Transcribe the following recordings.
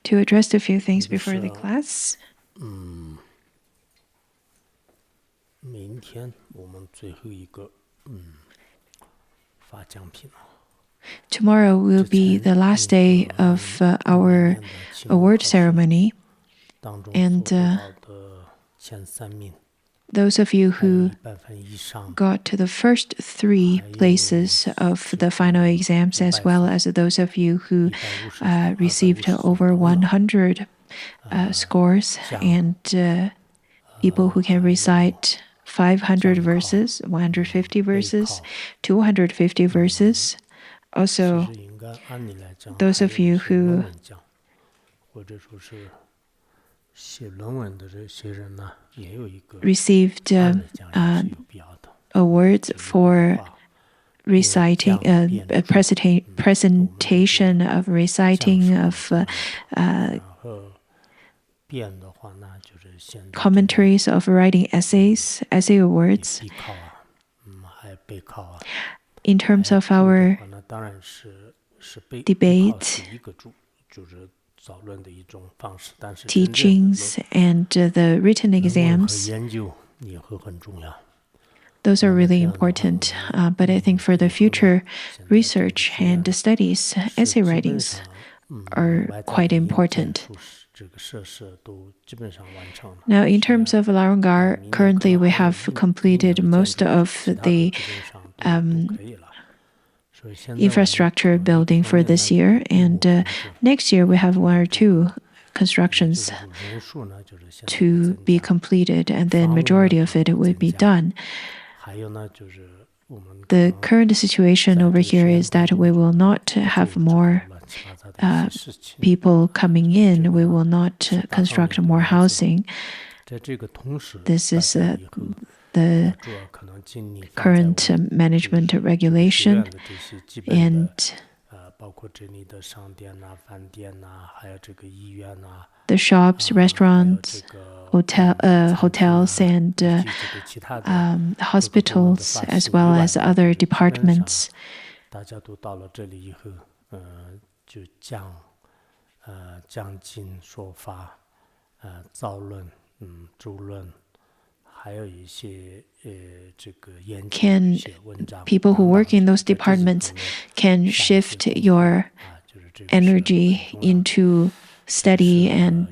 to address a few things before the class. 明天我们最后一个发奖品了。 Tomorrow will be the last day of our award ceremony, and those of you who got to the first 3 places of the final exams, as well as those of you who received over 100 scores, and people who can recite 500 verses, 150 verses, 250 verses. Also, those of you who received awards for reciting a presentation of reciting of commentaries of writing essays, essay awards. In terms of our debate, teachings, and the written exams, those are really important. But I think for the future research and studies, essay writings are quite important. Now, in terms of Larangar, currently we have completed most of the infrastructure building for this year, and next year we have 1 or 2 constructions to be completed, and then majority of it will be done. The current situation over here is that we will not have more people coming in. We will not construct more housing. This is the current management regulation, and the shops, restaurants, hotels, and hospitals, as well as other departments. Can people who work in those departments can shift your energy into study and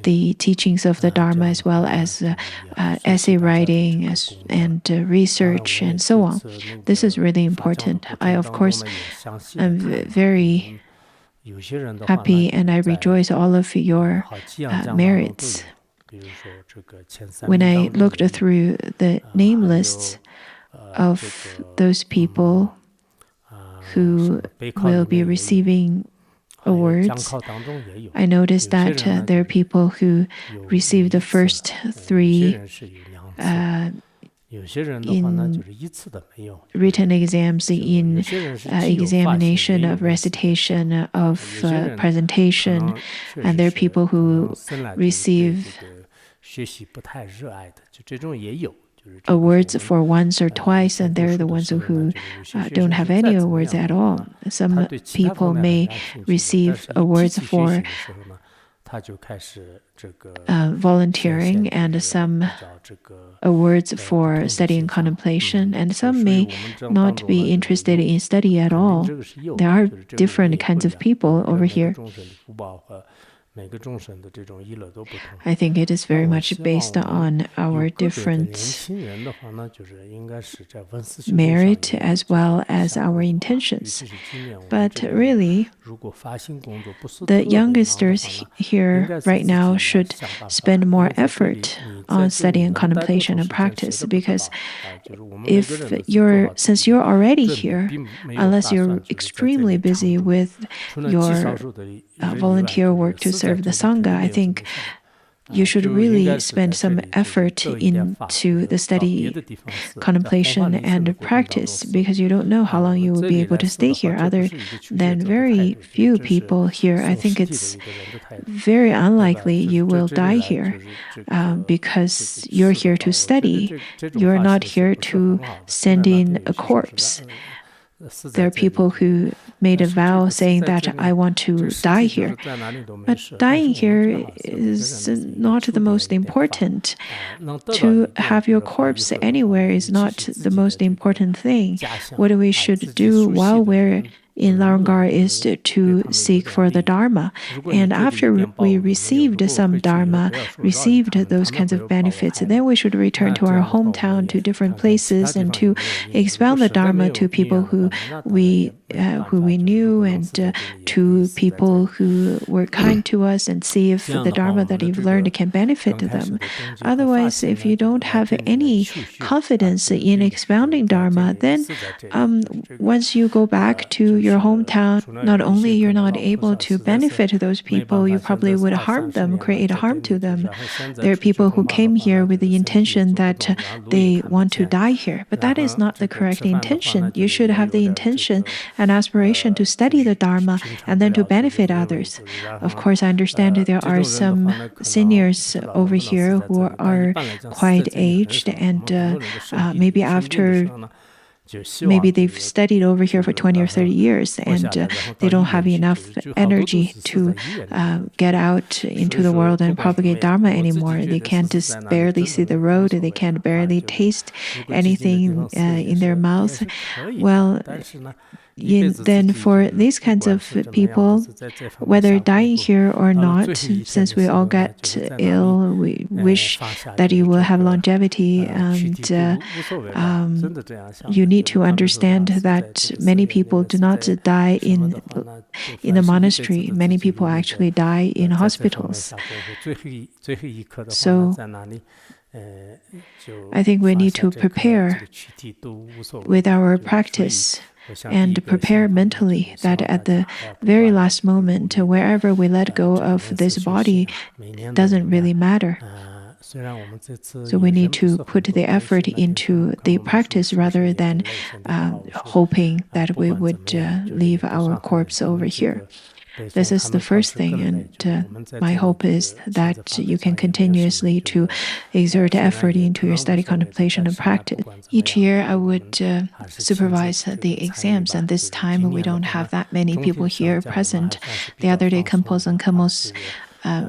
the teachings of the Dharma, as well as essay writing and research and so on. This is really important. I, of course, am very happy and I rejoice all of your merits. When I looked through the name lists of those people who will be receiving awards, I noticed that there are people who received the first 3 in written exams, in examination of recitation of presentation, and there are people who receive awards for once or twice, and they're the ones who don't have any awards at all. Some people may receive awards for volunteering, and some awards for study and contemplation, and some may not be interested in study at all. There are different kinds of people over here. I think it is very much based on our different merit as well as our intentions. But really, the youngsters here right now should spend more effort on study and contemplation and practice, because since you're already here, unless you're extremely busy with your volunteer work to serve the Sangha, I think you should really spend some effort into the study, contemplation, and practice, because you don't know how long you will be able to stay here. Other than very few people here, I think it's very unlikely you will die here, because you're here to study. You're not here to send in a corpse. there are people who made a vow saying that I want to die here. But dying here is not the most important. To have your corpse anywhere is not the most important thing. What we should do while we're in Larangar is to seek for the Dharma. And after we received some Dharma, received those kinds of benefits, then we should return to our hometown, to different places, and to expound the Dharma to people who we knew, and to people who were kind to us, and see if the Dharma that you've learned can benefit them. Otherwise, if you don't have any confidence in expounding Dharma, then once you go back to your hometown, not only you're not able to benefit those people, you probably would harm them, create harm to them. There are people who came here with the intention that they want to die here, but that is not the correct intention. You should have the intention and aspiration to study the Dharma and then to benefit others. Of course, I understand there are some seniors over here who are quite aged, and maybe they've studied over here for 20 or 30 years, and they don't have enough energy to get out into the world and propagate Dharma anymore. They can't just barely see the road, they can't barely taste anything in their mouth. Well, then for these kinds of people, whether dying here or not, since we all get ill, we wish that you will have longevity, and you need to understand that many people do not die in the monastery. Many people actually die in hospitals. So I think we need to prepare with our practice and prepare mentally that at the very last moment, wherever we let go of this body, doesn't really matter. So we need to put the effort into the practice rather than hoping that we would leave our corpse over here. This is the first thing, and my hope is that you can continuously to exert effort into your study, contemplation, and practice. Each year I would supervise the exams, and this time we don't have that many people here present. The other day, Khenpo and Kemos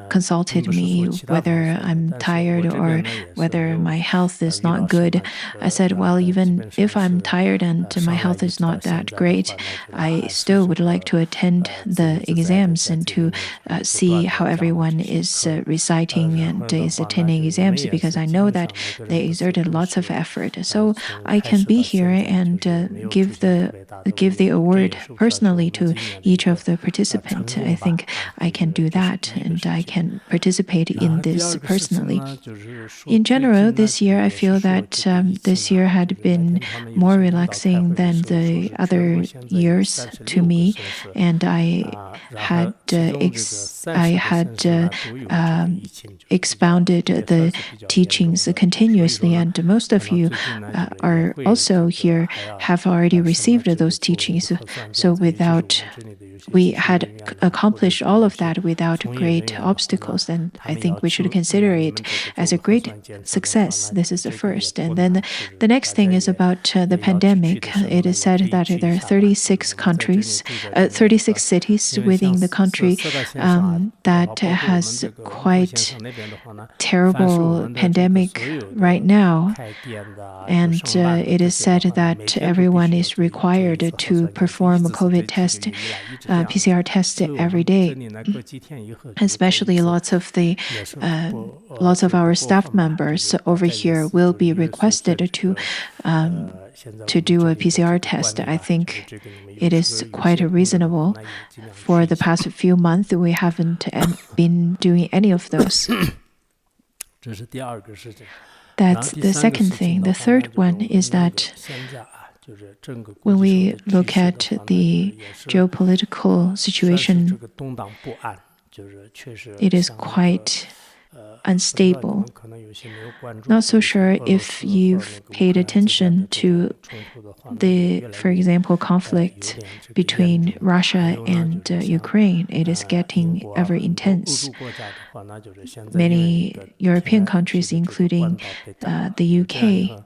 consulted me whether I'm tired or whether my health is not good. I said, well, even if I'm tired and my health is not that great, I still would like to attend the exams and to see how everyone is reciting and is attending exams, because I know that they exerted lots of effort. So I can be here and give the award personally to each of the participants. I think I can do that, and I can participate in this personally. In general, this year I feel that this year had been more relaxing than the other years to me, and I had expounded the teachings continuously, and most of you are also here have already received those teachings. So we had accomplished all of that without great obstacles, and I think we should consider it as a great success. This is the first. And then the next thing is about the pandemic. It is said that there are 36 cities within the country that has quite terrible pandemic right now, and it is said that everyone is required to perform a COVID test, PCR test every day. Especially lots of our staff members over here will be requested to do a PCR test. I think it is quite reasonable. For the past few months, we haven't been doing any of those. That's the second thing. The third one is that when we look at the geopolitical situation, it is quite unstable. Not so sure if you've paid attention to the, for example, conflict between Russia and Ukraine. It is getting ever intense. Many European countries, including the UK,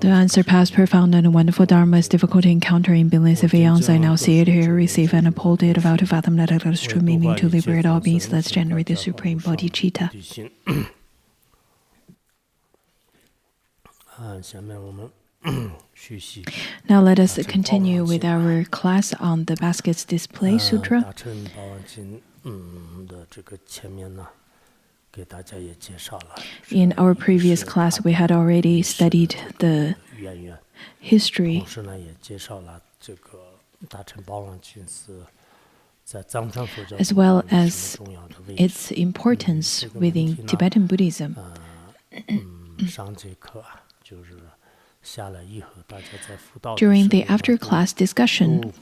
The unsurpassed, profound, and wonderful Dharma is difficult to encounter in billions of aeons. I now see it, hear, receive, and uphold it, vow to fathom that it has true meaning to liberate all beings. Let's generate the supreme bodhicitta. Now let us continue with our class on the Baskets Display Sutra. In our previous class, we had already studied the history as well as its importance within Tibetan Buddhism. During the after-class discussion,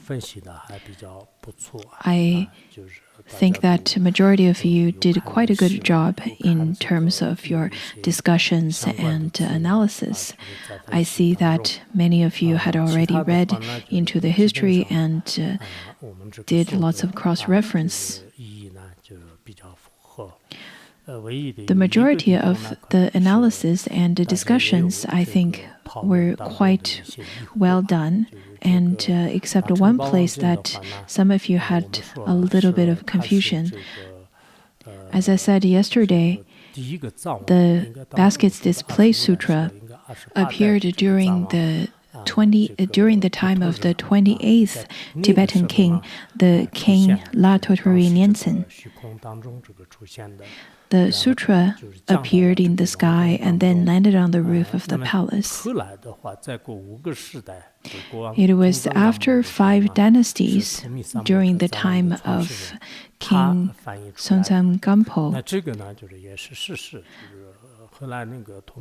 I think that majority of you did quite a good job in terms of your discussions and analysis. I see that many of you had already read into the history and did lots of cross-reference. The majority of the analysis and the discussions, I think, were quite well done, and except one place that some of you had a little bit of confusion. As I said yesterday, the Baskets Display Sutra appeared during the time of the 28th Tibetan king, the king La Totori Nyingsen. The sutra appeared in the sky and then landed on the roof of the palace. It was after 5 dynasties during the time of King Songtsen Gampo.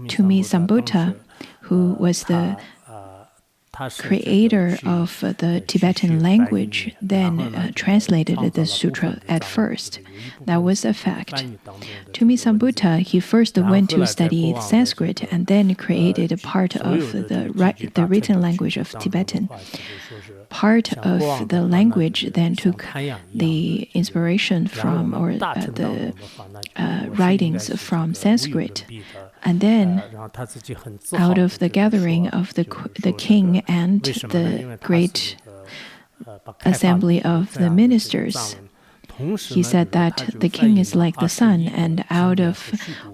Tumi Sambuta, who was the creator of the Tibetan language, then translated the sutra at first. That was a fact. Tumi Sambuta, he first went to study Sanskrit and then created a part of the written language of Tibetan. Part of the language then took the inspiration from, or the writings from Sanskrit. And then, out of the gathering of the king and the great assembly of the ministers, he said that the king is like the sun, and out of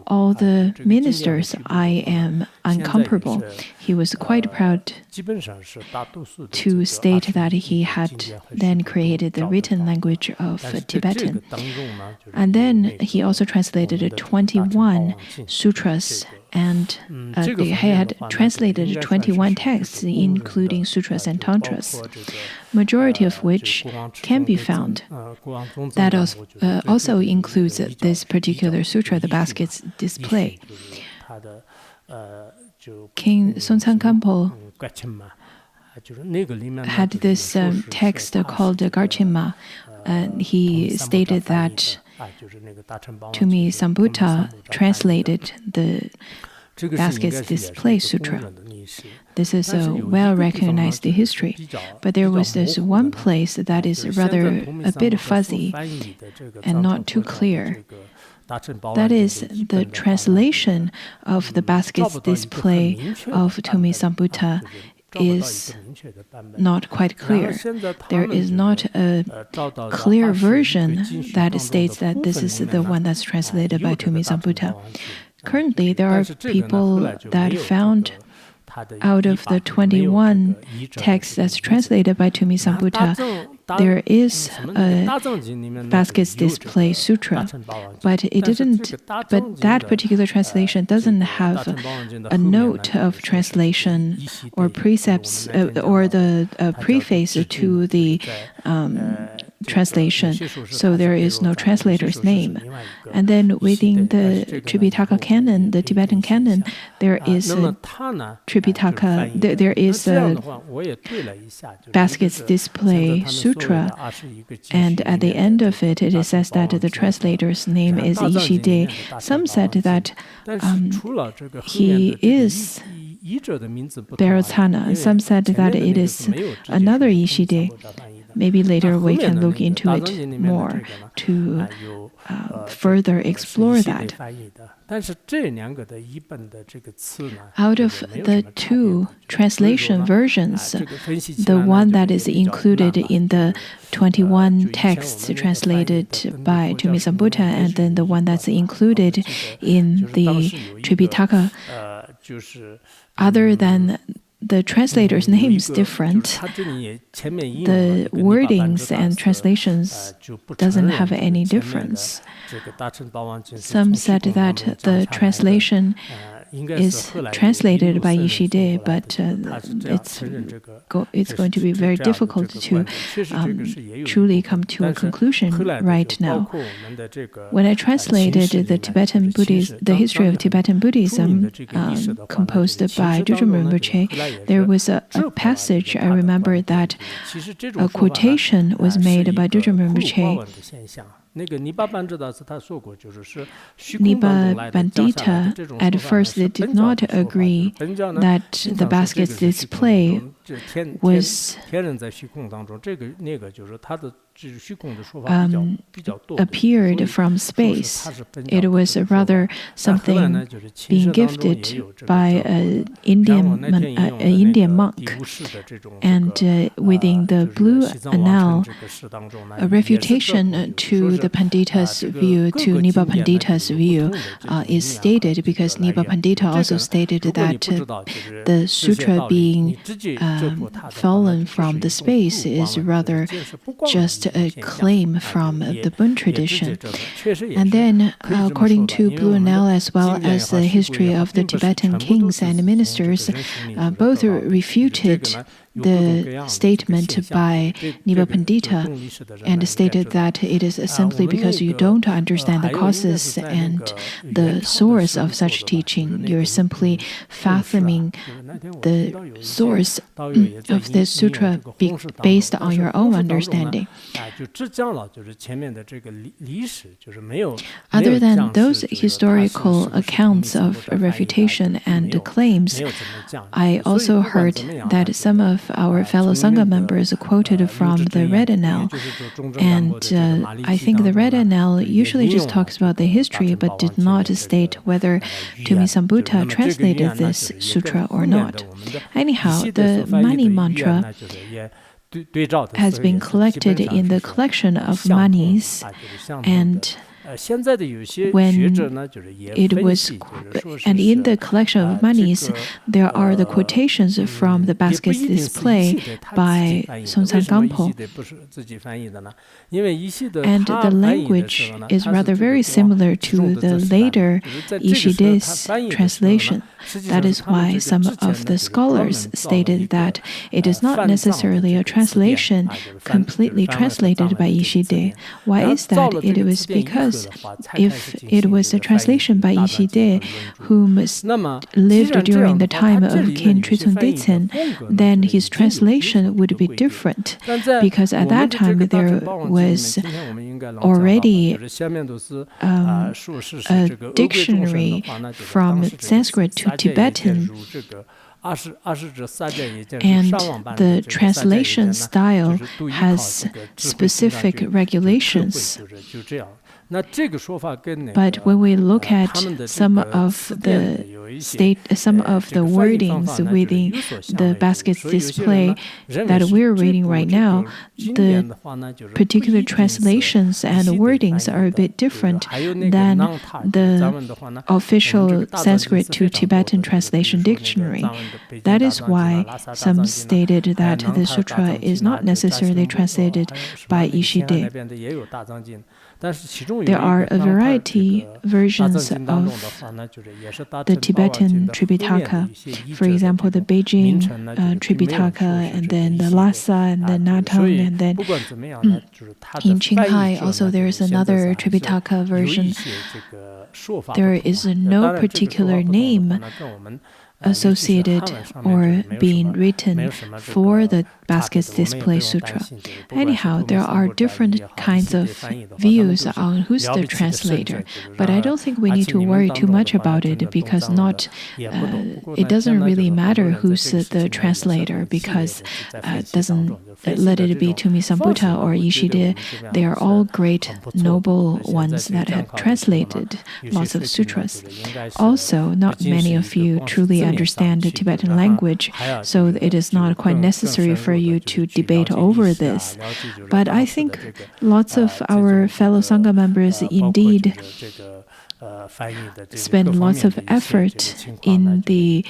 all the ministers, I am incomparable. He was quite proud to state that he had then created the written language of Tibetan. And then he also translated 21 sutras, and he had translated 21 texts, including sutras and tantras, majority of which can be found. That also includes this particular sutra, the Baskets Display. King Songtsen Gampo had this text called Garchimma. He stated that Tumi Sambuta translated the Baskets Display Sutra. This is a well-recognized history, but there was this one place that is rather a bit fuzzy and not too clear. That is the translation of the Baskets Display of Tumi Sambuta is not quite clear. There is not a clear version that states that this is the one that's translated by Tumi Sambuta. currently there are people that found out of the 21 texts that's translated by Tumi Sambuddha, there is a baskets display sutra, but it didn't. But that particular translation doesn't have a note of translation or precepts or the preface to the translation, so there is no translator's name. And then within the Tripitaka canon, the Tibetan canon, there is a Tripitaka, there is a baskets display sutra, and at the end of it, it says that the translator's name is Ishide. Some said that he is Dharotana, and some said that it is another Ishide. Maybe later we can look into it more to further explore that. Out of the two translation versions, the one that is included in the 21 texts translated by Tumi Sambuddha, and then the one that's included in the Tripitaka, other than the translator's name is different, the wordings and translations doesn't have any difference. Some said that the translation is translated by Ishide, but it's going to be very difficult to truly come to a conclusion right now. When I translated the Tibetan Buddhism, the history of Tibetan Buddhism, composed by Dudjom Rinpoche, there was a passage I remember that a quotation was made by Dudjom Rinpoche. Nipa Bandita, at first they did not agree that the basket's display was appeared from space. It was rather something being gifted by an Indian monk. And within the Blue Annal, a refutation to the Pandita's view, to Nipa Pandita's view, is stated, because Nipa Pandita also stated that the sutra being fallen from the space is rather just a claim from the Bön tradition. And then, according to Blue Annal, as well as the history of the Tibetan kings and ministers, both refuted the statement by Nipa Pandita and stated that it is simply because you don't understand the causes and the source of such teaching. You're simply fathoming the source of this sutra based on your own understanding. Other than those historical accounts of refutation and claims, I also heard that some of our fellow Sangha members quoted from the Red Annal, and I think the Red Annal usually just talks about the history but did not state whether Tumi Sambuddha translated this sutra or not. Anyhow, the Mani mantra has been collected in the collection of manis, and when it was, and in the collection of manis, there are the quotations from the basket's display by Songtsan Gampo. And the language is rather very similar to the later Ishide's translation. That is why some of the scholars stated that it is not necessarily a translation completely translated by Ishide. Why is that? It was because if it was a translation by Ishide, whom lived during the time of King Tritsung Detsen, then his translation would be different, because at that time there was already a dictionary from Sanskrit to Tibetan, and the translation style has specific regulations. But when we look at some of the wordings within the baskets display that we're reading right now, the particular translations and wordings are a bit different than the official Sanskrit to Tibetan translation dictionary. That is why some stated that the sutra is not necessarily translated by Ishide. There are a variety versions of the Tibetan Tripitaka. For example, the Beijing Tripitaka, and then the Lhasa, and then Nathang, and then in Qinghai also there is another Tripitaka version. There is no particular name associated or being written for the Baskets Display Sutra. Anyhow, there are different kinds of views on who's the translator, but I don't think we need to worry too much about it because it doesn't really matter who's the translator because doesn't let it be Tumisambuddha or Ishide. They are all great, noble ones that have translated lots of sutras. Also, not many of you truly understand the Tibetan language, so it is not quite necessary for you to debate over this. But I think lots of our fellow Sangha members indeed spend lots of effort in the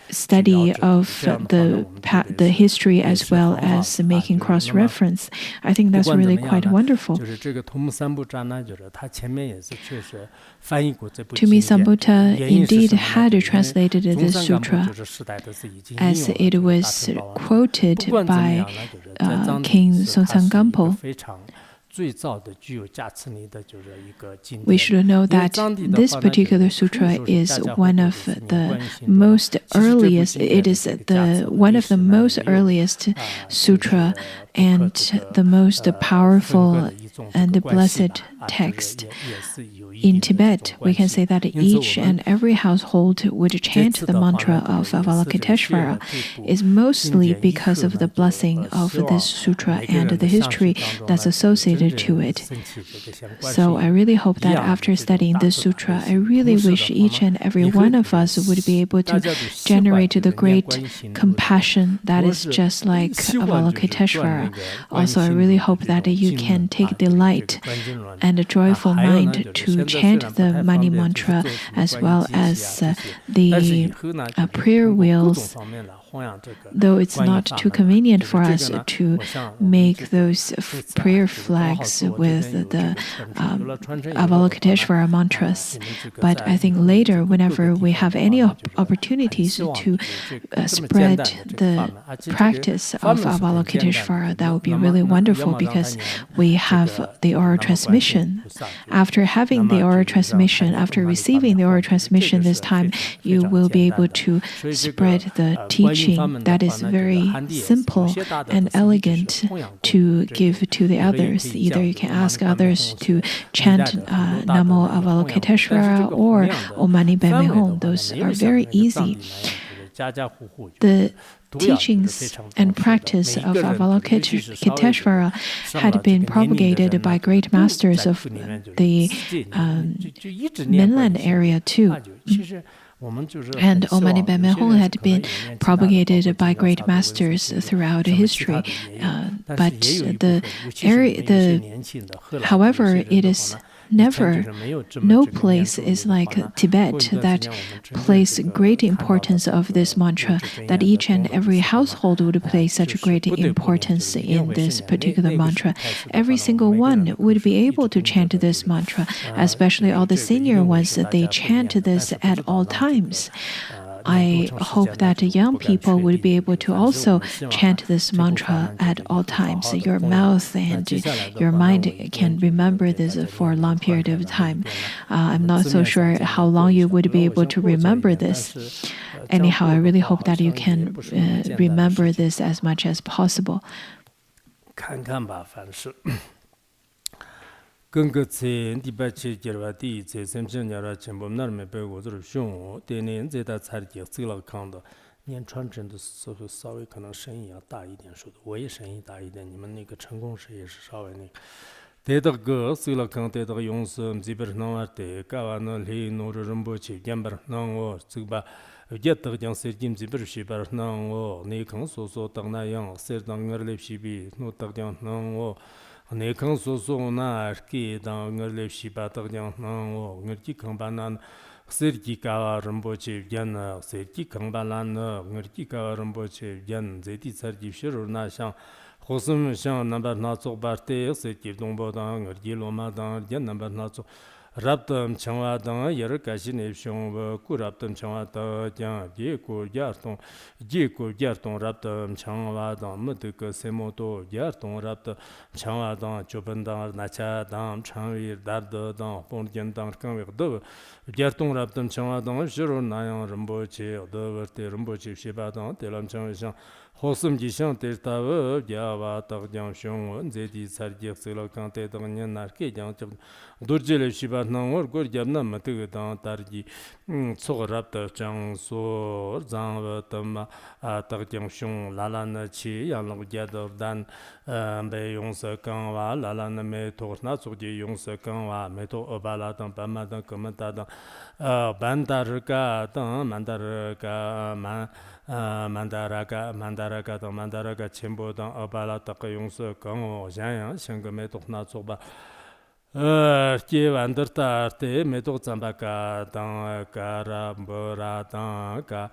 study of the history as well as making cross-reference. I think that's really quite wonderful. Tumisambuddha indeed had translated this sutra as it was quoted by King Songtsen Gampo. We should know that this particular sutra is one of the most earliest. It is one of the most earliest sutra and the most powerful and the blessed text. In Tibet, we can say that each and every household would chant the mantra of Avalokiteshvara is mostly because of the blessing of this sutra and the history that's associated to it. So I really hope that after studying this sutra, I really wish each and every one of us would be able to generate the great compassion that is just like Avalokiteshvara. Also, I really hope that you can take delight and a joyful mind to chant the Mani mantra as well as the prayer wheels. Though it's not too convenient for us to make those prayer flags with the Avalokiteshvara mantras, but I think later, whenever we have any opportunities to spread the practice of Avalokiteshvara, that would be really wonderful because we have the oral transmission. After having the oral transmission, after receiving the oral transmission this time, you will be able to spread the teaching that is very simple and elegant to give to the others. Either you can ask others to chant Namo Avalokiteshvara or Om Mani Padme Hum. Those are very easy. The teachings and practice of Avalokiteshvara had been propagated by great masters of the mainland area too. And Om Mani Padme Hum had been propagated by great masters throughout history. However, it is no place is like Tibet that place great importance of this mantra, that each and every household would place such great importance in this particular mantra. Every single one would be able to chant this mantra, especially all the senior ones, they chant this at all times. I hope that young people would be able to also chant this mantra at all times. Your mouth and your mind can remember this for a long period of time. I'm not so sure how long you would be able to remember this. Anyhow, I really hope that you can remember this as much as possible. 跟个在第八期节了第一在三千年了前我们那里面被我做熊对年在他才的走了看到年传真的时候稍微可能声音要大一点说的我也声音大一点你们那个成功时也是稍微那个 대덕 그 슬라칸 대덕 용섬 지버 나와테 가와노 리노르 럼보치 갬버 나오 즉바 jettak jang ser jim zibir shibar nang o ne kang so so tak na yang ser dang ngar lep shibi no tak jang nang o ne kang so so na ki dang ngar lep shiba tak jang nang o ngar ki kang ba nan ser ki ka rambo che yan ser ki kang ba lan ngar ki ka rambo che yan ze ti sar ji shir na shang khosum shang number na chok bar te ser ki dong bo dang ngar ji lo ma dang yan number na chok rabdam changwa dang yer kashi ne shong wa ku rabdam changwa da jang ye ku yar tong rabdam changwa dang mu de ke semo to yar tong rabdam changwa dang choban dang na cha dang changwi dar de dang pon gen dang kang we de yar tong rabdam changwa dang shiro na yang rambo che de wer te rambo che she ba dang de lam chang shang 호슴 지상 데이터와 야와 딱장 숑원 제디 살지 쓸어 칸테 당년 나르케 장적 도르젤 시바나워 고 잡나 마트가 당 다르지 소랍다 장소 장와 담마 딱장 숑 라라나 치 양로 자더단 배 용서 강와 라라나 메 토르나 소지 용서 강와 메토 오발라당 밤마당 거만다당 반다르가 당 만다르가 만다라가 첨보당 어발라다가 용서 강호 장양 생금에 독나 쪽바 기완더다 때 메도 잠바가 당가라 보라 당가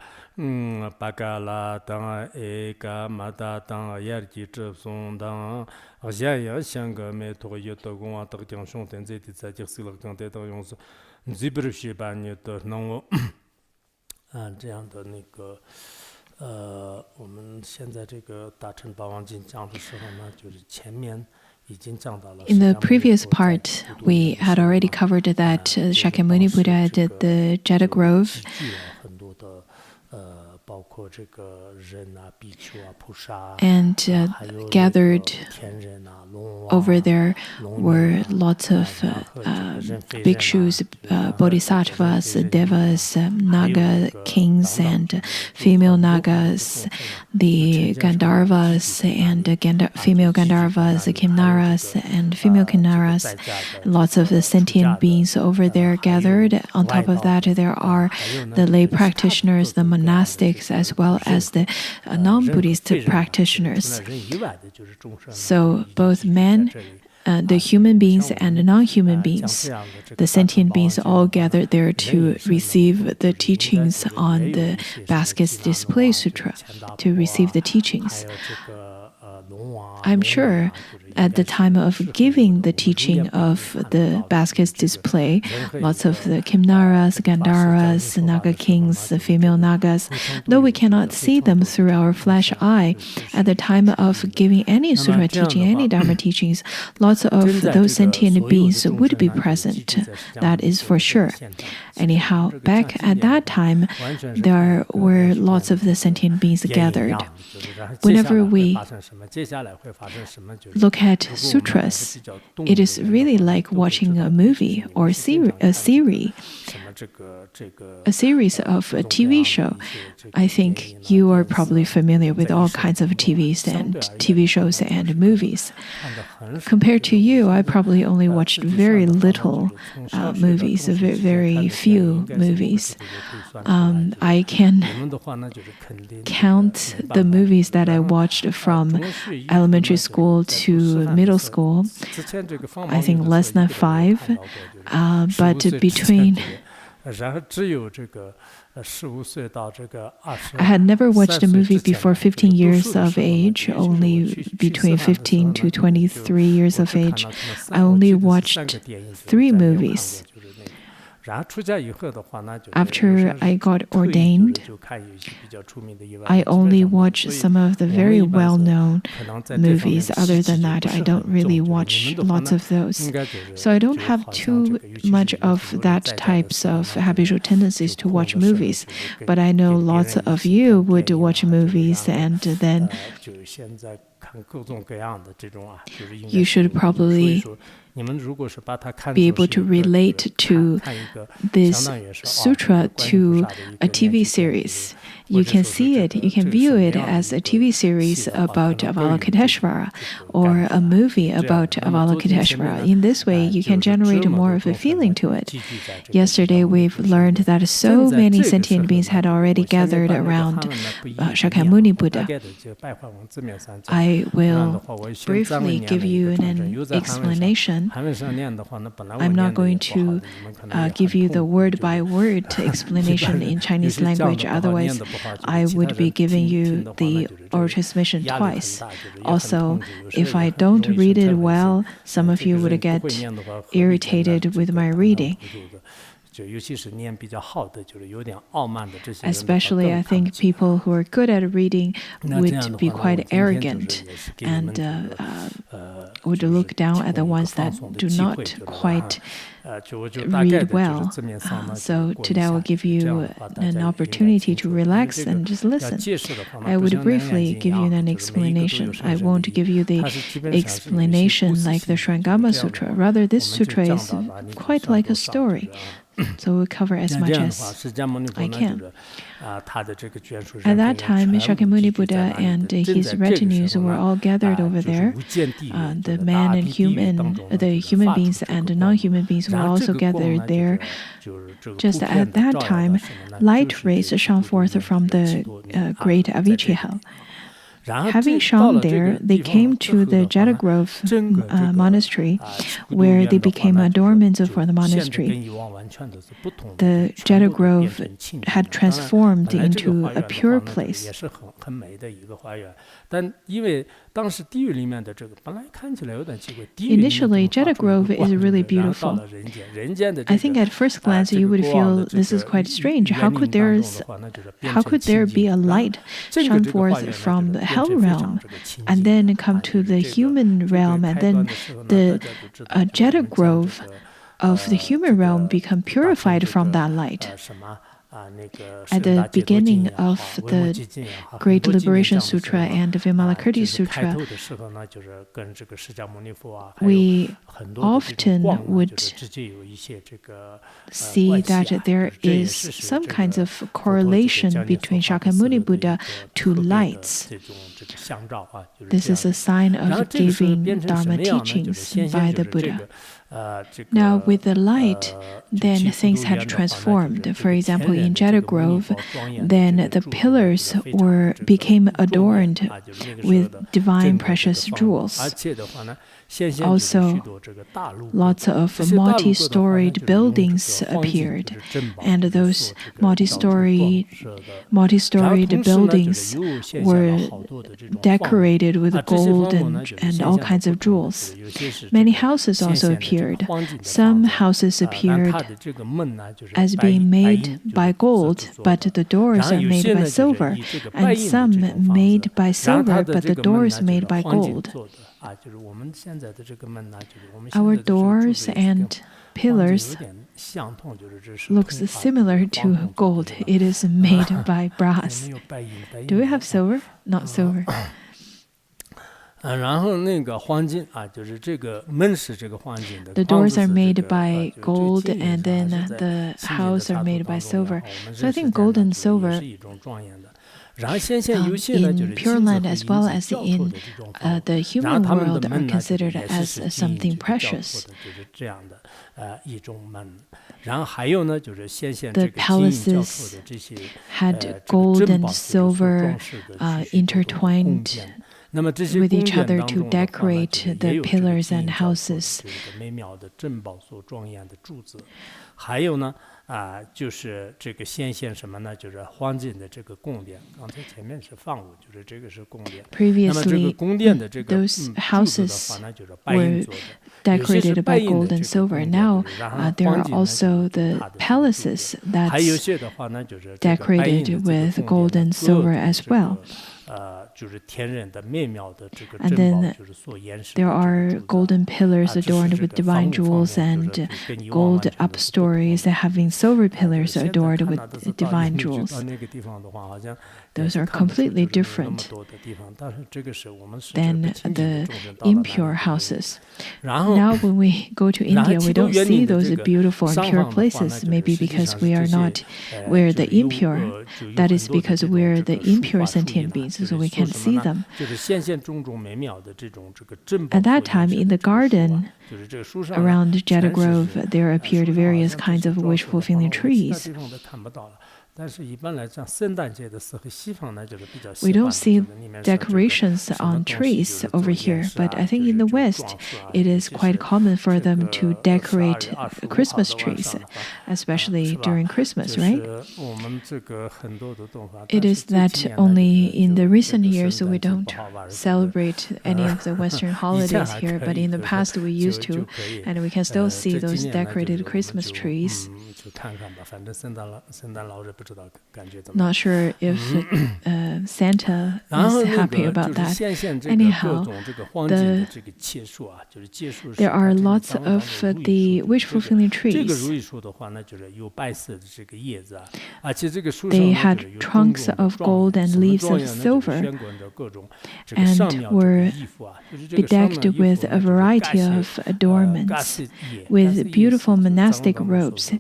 바가라 당 에가 마다 당 야르지 접송당 장양 생금에 독여도 공화 덕정 송된제디 자직슬럭 당대도 용서 지브르시 바니도 너무 这样的那个我们现在这个大乘八王经讲的时候呢，就是前面已经讲到了。In the previous part, we had already covered that Shakyamuni Buddha did the Jeta Grove. 很多的包括这个人啊、比丘啊、菩萨 and gathered over there were lots of bhikshus, bodhisattvas, devas, naga kings and female nagas, the Gandharvas and female Gandharvas, the Kimnaras and female Kimnaras, lots of the sentient beings over there gathered. On top of that, there are the lay practitioners, the monastics, as well as the non-Buddhist practitioners. So both men, the human beings and the non-human beings, the sentient beings all gathered there to receive the teachings on the Basket's Display Sutra, to receive the teachings. I'm sure at the time of giving the teaching of the basket's display, lots of the Kimnaras, Gandharas, Naga kings, the female Nagas, though we cannot see them through our flesh eye, at the time of giving any sutra teaching, any dharma teachings, lots of those sentient beings would be present. That is for sure. Anyhow, back at that time, there were lots of the sentient beings gathered. Whenever we look at sutras, it is really like watching a movie or a series of a TV show. I think you are probably familiar with all kinds of TV shows and movies. Compared to you, I probably only watched very little movies, very few movies. I can count the movies that I watched from elementary school to middle school. I think less than 5, but between I had never watched a movie before 15 years of age, only between 15 to 23 years of age. I only watched 3 movies. After I got ordained, I only watch some of the very well-known movies. Other than that, I don't really watch lots of those. So I don't have too much of that types of habitual tendencies to watch movies. But I know lots of you would watch movies and then you should probably be able to relate to this sutra to a TV series. You can see it, you can view it as a TV series about Avalokiteshvara or a movie about Avalokiteshvara. In this way, you can generate more of a feeling to it. Yesterday, we've learned that so many sentient beings had already gathered around Shakyamuni Buddha. I will briefly give you an explanation. I'm not going to give you the word-by-word explanation in Chinese language, otherwise I would be giving you the oral transmission twice. Also, if I don't read it well, some of you would get irritated with my reading. Especially, I think people who are good at reading would be quite arrogant and would look down at the ones that do not quite read well. So today I will give you an opportunity to relax and just listen. I would briefly give you an explanation. I won't give you the explanation like the Shrangama Sutra. Rather, this sutra is quite like a story. So we'll cover as much as I can. At that time, Shakyamuni Buddha and his retinues were all gathered over there. The man and the human beings and the non-human beings were also gathered there. Just at that time, light rays shone forth from the great Avichihal. Having shone there, they came to the Jetagrove monastery, where they became adornments for the monastery. The Jetagrove had transformed into a pure place. Initially, Jetagrove is really beautiful. I think at first glance you would feel this is quite strange. How could there be a light shone forth from the hell realm and then come to the human realm, and then the Jetagrove of the human realm become purified from that light? At the beginning of the Great Liberation Sutra and the Vimalakirti Sutra, we often would see that there is some kinds of correlation between Shakyamuni Buddha to lights. This is a sign of giving Dharma teachings by the Buddha. Now, with the light, then things had transformed. For example, in Jetagrove, then the pillars became adorned with divine precious jewels. Also, lots of multi-storied buildings appeared, and those multi-storied buildings were decorated with gold and all kinds of jewels. Many houses also appeared. Some houses appeared as being made by gold, but the doors are made by silver, and some made by silver, but the doors made by gold. Our doors and pillars looks similar to gold. It is made by brass. Do we have silver? Not silver. The doors are made by gold, and then the house are made by silver. So I think gold and silver in Pure Land as well as in the human world are considered as something precious. The palaces had gold and silver intertwined with each other to decorate the pillars and houses. Previously, those houses were decorated by gold and silver. Now, there are also the palaces that's decorated with gold and silver as well. And then there are golden pillars adorned with divine jewels and gold upstories having silver pillars adorned with divine jewels. Those are completely different than the impure houses. Now when we go to India, we don't see those beautiful and pure places, maybe because we're the impure. That is because we're the impure sentient beings, so we can't see them. At that time, in the garden around Jeta Grove, there appeared various kinds of wish-fulfilling trees. We don't see decorations on trees over here, but I think in the West, it is quite common for them to decorate Christmas trees, especially during Christmas, right? It is that only in the recent years we don't celebrate any of the Western holidays here, but in the past we used to, and we can still see those decorated Christmas trees. Not sure if Santa is happy about that. Anyhow, there are lots of the wish-fulfilling trees. They had trunks of gold and leaves of silver and were bedecked with a variety of adornments, with beautiful monastic robes.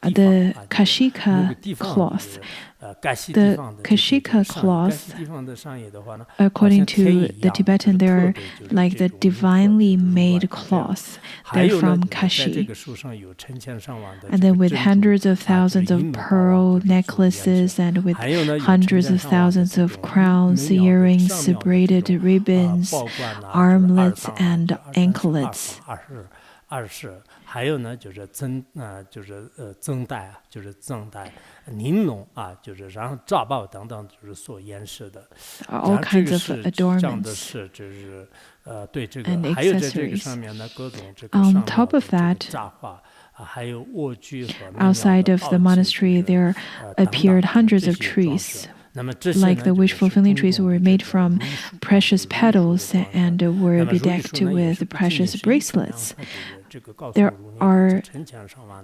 The Kashika cloth. The Kashika cloth, according to the Tibetan, they're like the divinely made cloth. They're from Kashi. And then with hundreds of thousands of pearl necklaces and with hundreds of thousands of crowns, earrings, braided ribbons, armlets, and anklets. 还有呢，就是增带啊，就是增带玲珑啊，就是然后罩帽等等，就是所掩饰的。All kinds of adornments. 讲的是就是对这个，还有在这个上面呢，各种这个 On top of that, 炸化啊，还有卧具和 outside of the monastery, there appeared hundreds of trees. Like the wish-fulfilling trees were made from precious petals and were bedecked with precious bracelets. There are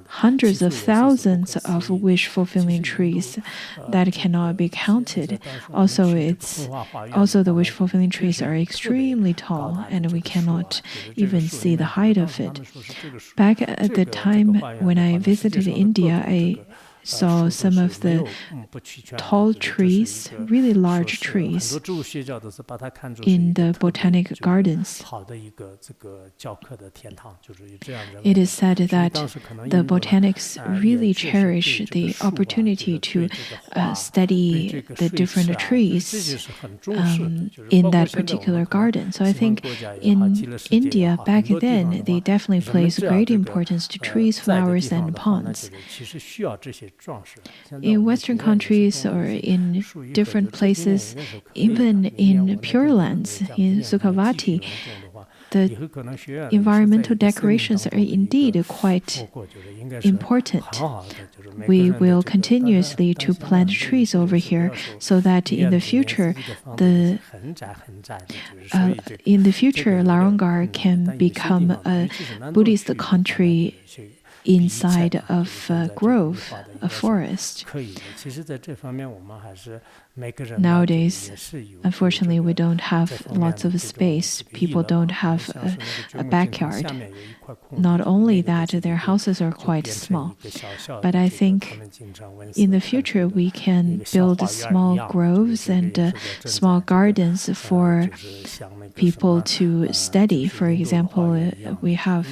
hundreds of thousands of wish-fulfilling trees that cannot be counted. Also, the wish-fulfilling trees are extremely tall, and we cannot even see the height of it. Back at the time when I visited India, I saw some of the tall trees, really large trees, in the botanic gardens. It is said that the botanics really cherish the opportunity to study the different trees in that particular garden. So I think in India, back then, they definitely placed great importance to trees, flowers, and ponds. In Western countries or in different places, even in Pure Lands, in Sukhavati, the environmental decorations are indeed quite important. We will continuously to plant trees over here so that in the future, Larangar can become a Buddhist country inside of a grove, a forest. Nowadays, unfortunately, we don't have lots of space. People don't have a backyard. Not only that, their houses are quite small. But I think in the future, we can build small groves and small gardens for people to study. For example, we have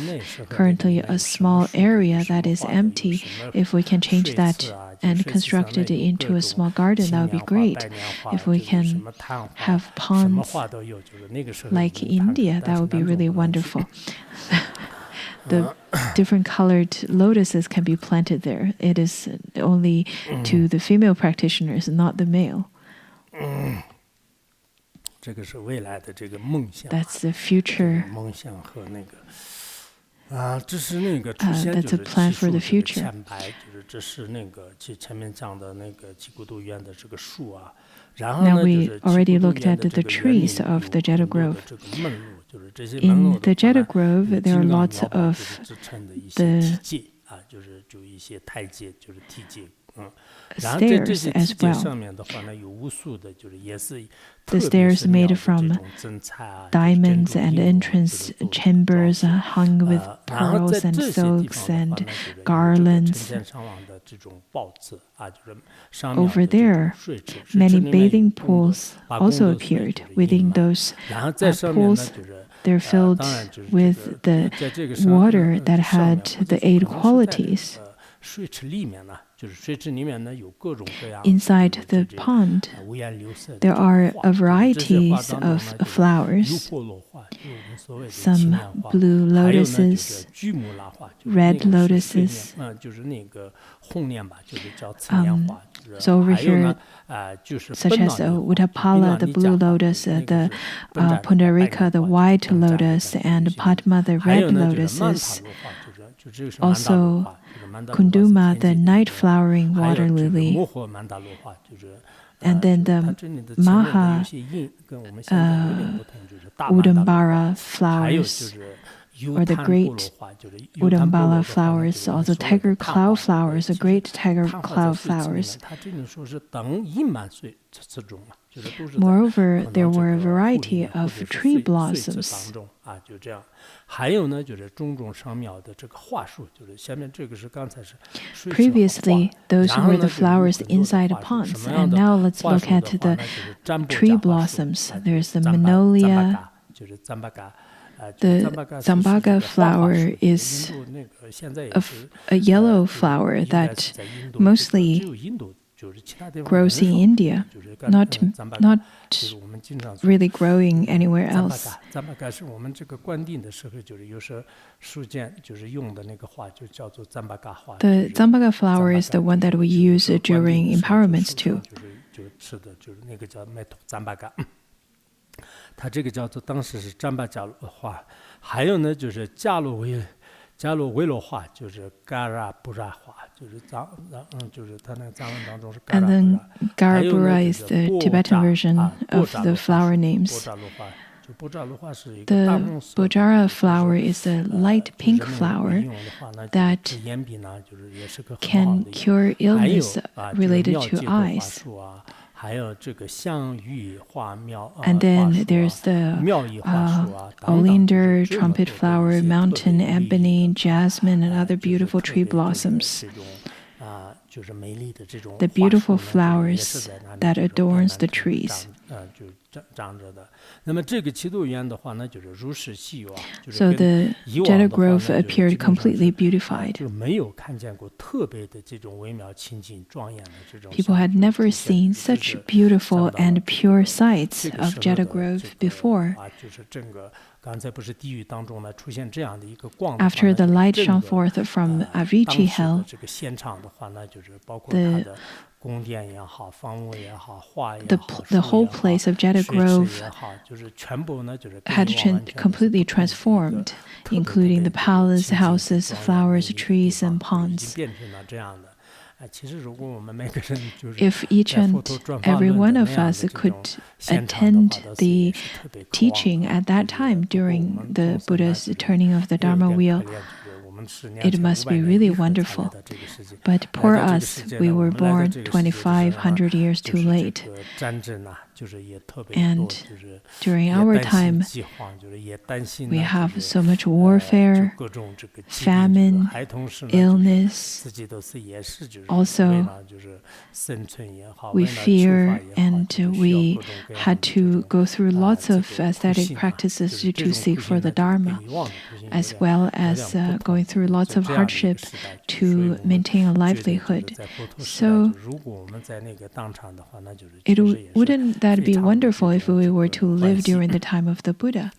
currently a small area that is empty. If we can change that and construct it into a small garden, that would be great. If we can have ponds like India, that would be really wonderful. The different colored lotuses can be planted there. It is only to the female practitioners, not the male. That's the future 这是那个出现 that's a plan for the future. 浅白，就是这是那个前面讲的那个七孤独院的这个树啊，然后 Now 呢 we 就是 already 七孤独 looked 院 at 的 the 这个园林 trees of the 有 Jetta 很多的 Grove. 这个门路，就是这些门 In 路 the 的话 Jetta 呢 Grove, 有 there are 金刚 lots 描画， of 就是支撑的一些 the 梯阶啊，就一些台阶，就是梯阶。然后这 stairs 些梯 as 阶 well. 上面的话呢，有无数的，就是也是 The 特别 stairs 神妙 made 的 from 这种珍彩啊，就是珍 diamonds 珠 and 印哦， entrance 就是做的这个装 chambers 饰。 hung with 然后 pearls 在 and 这些地 silks 方的话 and 呢，就是有这个 garlands. 成千上万的这种报纸啊，就是上面 Over 的这种 there, 水池，水池 many 里面有 bathing 工作， pools 把工 also 作水 appeared 就是印 within 满。 those 然后在上面呢， pools. 就是 They're filled 当然就是这 with 个 the 在这个上 water that 上面 had 或 the 者 eight 可能是在这 qualities. 个水池里面呢，就是水池里面呢有各种各样 Inside 就是 the 这 pond, 五颜六色的 there 这种 are 画 a 就是这些画 varieties 当中 of 呢，就是 flowers, 油泼落画，就是我们所谓的青 some 莲花， blue 还有呢就是 lotuses, 巨木兰花，就是那 red 个是水 lotuses. 莲，就是那个红莲吧，就是叫青莲花，就是 So over 还有呢 here, 就是 such 奔 as 浪莲花， Utapala, the 就 blue 槟榔 lotus, 就是那个 the 是奔展的 Pundarika, the 白莲花， white 就是奔展的 lotus, 感觉 and 就行。 Padma, the 还 red 有呢就是曼塔 lotuses. 罗花，就这个是曼达 Also, 罗花，就是曼达罗花是 Kunduma, 天 the 际的 night 一个， flowering 还有 water 这个 lily. 摩诃曼达罗花，就是 And 就 then 是它 the 这里的前面的有 Maha 些印跟我们现在有点不同，就是大曼达罗花， Udambara 还有就 flowers, 是 or the 优滩菠萝 great 花，就是优滩菠萝 Udambara 的话呢，就 flowers, 是我们 also 所谓的 tiger 碳 cloud 花， flowers, 其 the 实 great tiger 碳花在 cloud 水池里面， flowers. 它这里说是等1万岁之中嘛，就是都是在 Moreover, 可 there 能这 were a 个树里 variety 面或 of 者是 tree 碎枝 blossoms. 当中啊，就这样。还有呢，就是种种上妙的这个桦树，就是下面这个是刚才是水池和 Previously, 桦， those 然后 were 呢 the 就是有 flowers 很多的 inside 桦树， ponds. 什么样 And 的 now let's 桦 look 树的 at 话 the 呢，就是占卜 tree 甲桦树， blossoms. 就是 There's the 糌粑 Magnolia. 糌就是糌粑嘎，就是糌 The 粑嘎是这 Zambaga 个花 flower 树，就是 is 印度那个现在也 a, 是 a yellow 就是 flower 应该 that 是在印度，这个只 mostly 有印度，就是其他地方 grows 很 in 少， India, 就是干 not 糌粑嘎， not 就是我们经常说 really growing anywhere 糌粑 else. 嘎，糌粑嘎是我们这个灌顶的时候，就是有时候书建就是用的那个花，就叫做糌粑嘎花。 The 就是 Zambaga flower is the one that we 有 use 时候灌顶 during 的时候就 empowerments 手上 too. 就是吃的，就是那个叫麦头糌粑嘎。它这个叫做当时是糌粑加罗花，还有呢就是加罗维罗花，就是嘎拉布拉花，就是就是它那个藏文当中是嘎 And 拉布 then 拉。还有呢 Garabura 就 is 是 the 波 Tibetan 扎 version 啊，波 of 扎 the 罗花 flower 波 names. 扎罗花，就波扎罗花是一个大 The 红色的， Bojara 就是 flower is a light 就是 pink 人们 flower 用的话呢， that 就是眼鼻呢，就是也是个很好 can 的一个。 cure 还有 illness 就是 related 妙 to 界的花 eyes. 树啊，还有这个香芋花苗 And 花 then 树 there's 啊， the 妙意花树啊，等等， oleander, 就是这么 trumpet 多的一 flower, 些特别 mountain 有意义 ebony, 的 jasmine, and other 就是 beautiful 特 tree 别这个 blossoms. 这种就是美丽的这种 The 花树 beautiful 呢，就是也是 flowers 在那里 that 就是 adorns 慢 the 慢地 trees. 就长着的。那么这个七度园的话呢，就是如是稀有啊，就是 So 跟 the 以往 Jetta 的话呢， Grove 就是 appeared 基本上 completely 是 beautified. 就没有看见过特别的这种微妙清净庄严的这种 People 像 had 就是 never 出现， seen 这 such 是 beautiful 看到了 and 这 pure 个 sights 这个 of 时候 Jetta 的 Grove 这 before. 个就是整个刚才不是地狱当中呢出现这样的一个光的话 After 呢， the 就是 light 整 shone 个 forth from 当 Avicii 时的 Hell, 这个现场的话呢，就是包括 the 它的宫殿也好，房屋也好，花也 the 好， the 树 whole 也好， place of Jetta 水池 Grove 也好，就是全部呢就是跟 had 以往完全是 completely 不同的一个 transformed, 特别 including the 的 palace, 清净 houses, 庄严美 flowers, 丽的地 trees, 方 and 就已经 ponds. 变成了这样的。其实如果我们每个人就是 If each 在 and 佛陀转发 every 论 one 的 of 那样的 us 这种 could 现场的 attend 话，倒是也 the 是特别渴望 teaching 的。 at 就 that 是 time 不过我 during 们 the 众生呢， Buddha's 就是 turning of the 也有 Dharma 点 wheel, 可怜，就是我们是 it must be really 2500年以后才来 wonderful. 到这个世界。 But 来 poor 到这个 us, 世界 we 呢，我 were 们来到 born 这个世界的时候呢， 2,500 years 就 too 是这 late. 个战争呐，就是也特别多， And 就是 during 也 our 担心 time, 饥荒，就是也担心 we 呢， have 就是 so much 就 warfare, 各种这个疾病，就是 famine, 孩童是呢，就是 illness. 自己都是也是就是 Also, 为了就是生存也好， We 为了求 fear 法也好， and 就是需要 we 各种各样 had 的这 to 种 go through lots 这 of 个苦 aesthetic 行啊，就 practices 是 to 这种 seek 苦 for 行 the 呢，就跟 Dharma, 以往的苦行有 as 点 well 有 as 点不同。 going through lots 在 of 这样的一个 hardship 时代，就是所以 to 我们 maintain a 觉得这个 livelihood. 在佛陀时代， So 就如果我们在那个当场的话，那就是 it 确实也是 wouldn't that 非 be 常的这 wonderful if 种 we 这 were 个 to 欢 live 喜。 during the time of the Buddha?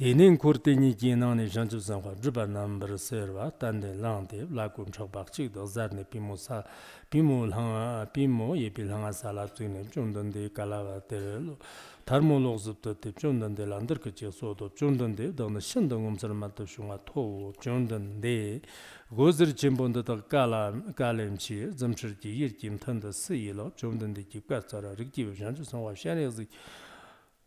Dening kurtini jinani janju sanwa driba number serva tande lande la kum chakbak chik do zarne pimo sa pimo langa pimo yepi langa sala tsune chundan de kalawa terelo tharmo logzup te chundan de lander ke che so do chundan de dang shindang umsar mat shunga to chundan de gozir chimbon da kala kalem chi zamchir ji yir kim tan da si lo chundan de ki ka tsara rikji janju sanwa shane zi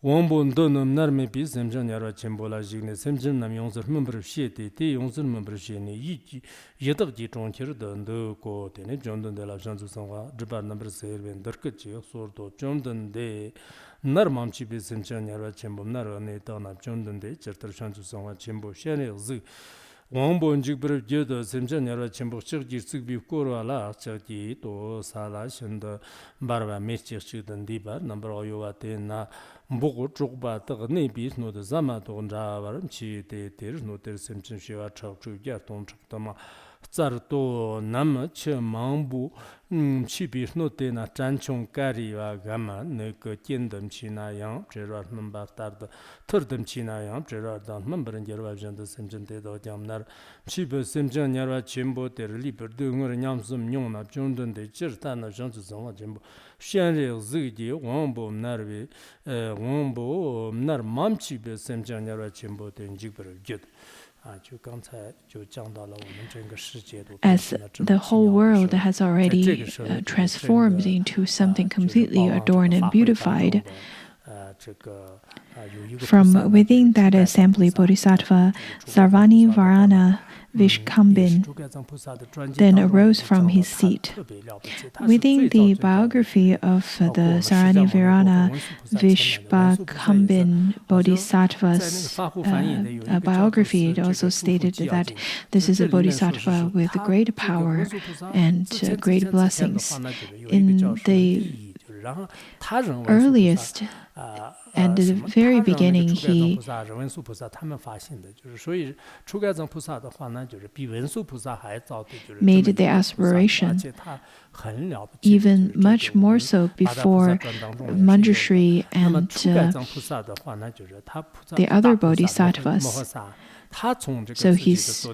Wangbo ndonam narme pi semjan yarwa chenpola jigne semjan nam yongzir mambar xie te yongzir mambar xie ne yedag ji chongkir ndo ko tene jondan de la janzu sangwa dribar nambar serben darka chi sordo jondan de nar mamchi pi semjan yarwa chenpom narwa ne tana jondan de chartar janzu sangwa chenpo xie ne zi Wangbo njikbar gyoda semjan yarwa chenpo xik jir sikbi korwa la chakji to sala shinda barwa mechik chikdan dibar nambar oyowa te na Bogo chukba taga nebis no de zama togon rawaram chi te ter no ter semchen shewa chak chu ya ton chak tama tsar to nam che mangbu chi bis no te na chanchong kari wa gama ne ke kendam chi na yang cherar namba tar da turdam chi na yang cherar dan mambaran yerwa janda semchen te do jamnar chi be semchen yarwa chembo ter liber de ngor nyamsum nyong na jondan de chirta na janzu zama chembo Shenre zigi wangbo narwe wangbo nar mamchi be semjan yarwa chenpo ten jikbar gyud. As the whole world has already transformed into something completely adorned and beautified, from within that assembly, Bodhisattva Sarvani Varana Vishkambin then arose from his seat. Within the biography of the Sarvani Varana Vishkambin Bodhisattva's biography, it also stated that this is a bodhisattva with great power and great blessings. In the earliest and at the very beginning, he made the aspiration, even much more so before Manjushri and the other bodhisattvas. So he's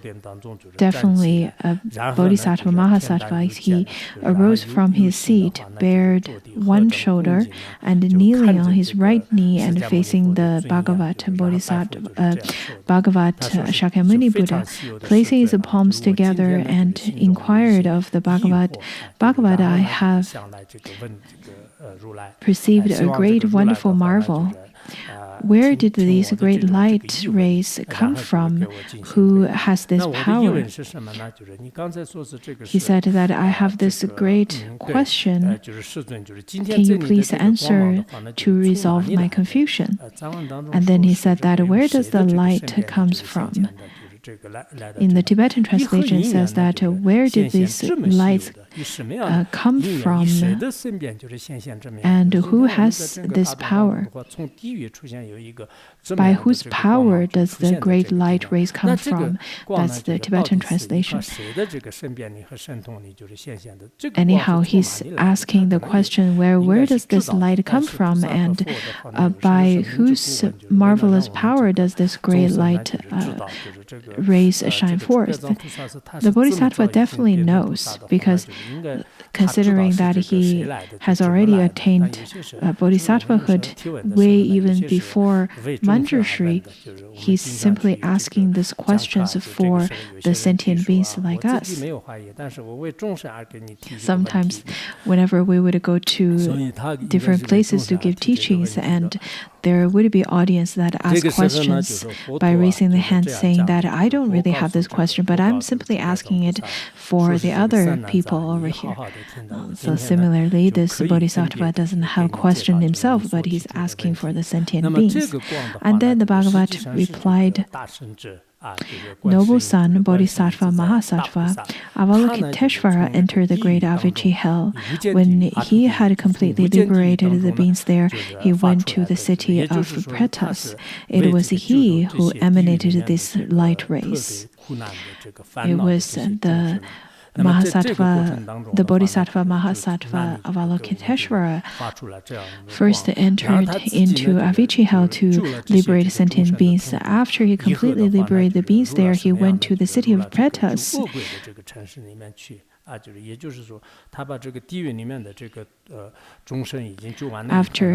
definitely a bodhisattva mahasattva. He arose from his seat, bared one shoulder, and kneeling on his right knee and facing the Bhagavat Shakyamuni Buddha, placing his palms together and inquired of the Bhagavat, Bhagavat, I have perceived a great wonderful marvel. Where did these great light rays come from? Who has this power? He said that I have this great question. Can you please answer to resolve my confusion? And then he said that where does the light comes from? In the Tibetan translation, it says that where did these lights come from and who has this power? By whose power does the great light rays come from? That's the Tibetan translation. Anyhow, he's asking the question, where does this light come from, and by whose marvelous power does this great light rays shine forth? The Bodhisattva definitely knows, because considering that he has already attained bodhisattvahood way even before Manjushri, he's simply asking these questions for the sentient beings like us. Sometimes whenever we would go to different places to give teachings, and there would be audience that ask questions by raising the hand saying that I don't really have this question, but I'm simply asking it for the other people over here. So similarly, this bodhisattva doesn't have a question himself, but he's asking for the sentient beings. And then the Bhagavat replied, Noble son, Bodhisattva Mahasattva, Avalokiteshvara entered the great Avicii hell. When he had completely liberated the beings there, he went to the city of Pretas. It was he who emanated these light rays. It was the Mahasattva, the Bodhisattva Mahasattva Avalokiteshvara first entered into Avicii hell to liberate sentient beings. After he completely liberated the beings there, he went to the city of Pretas. After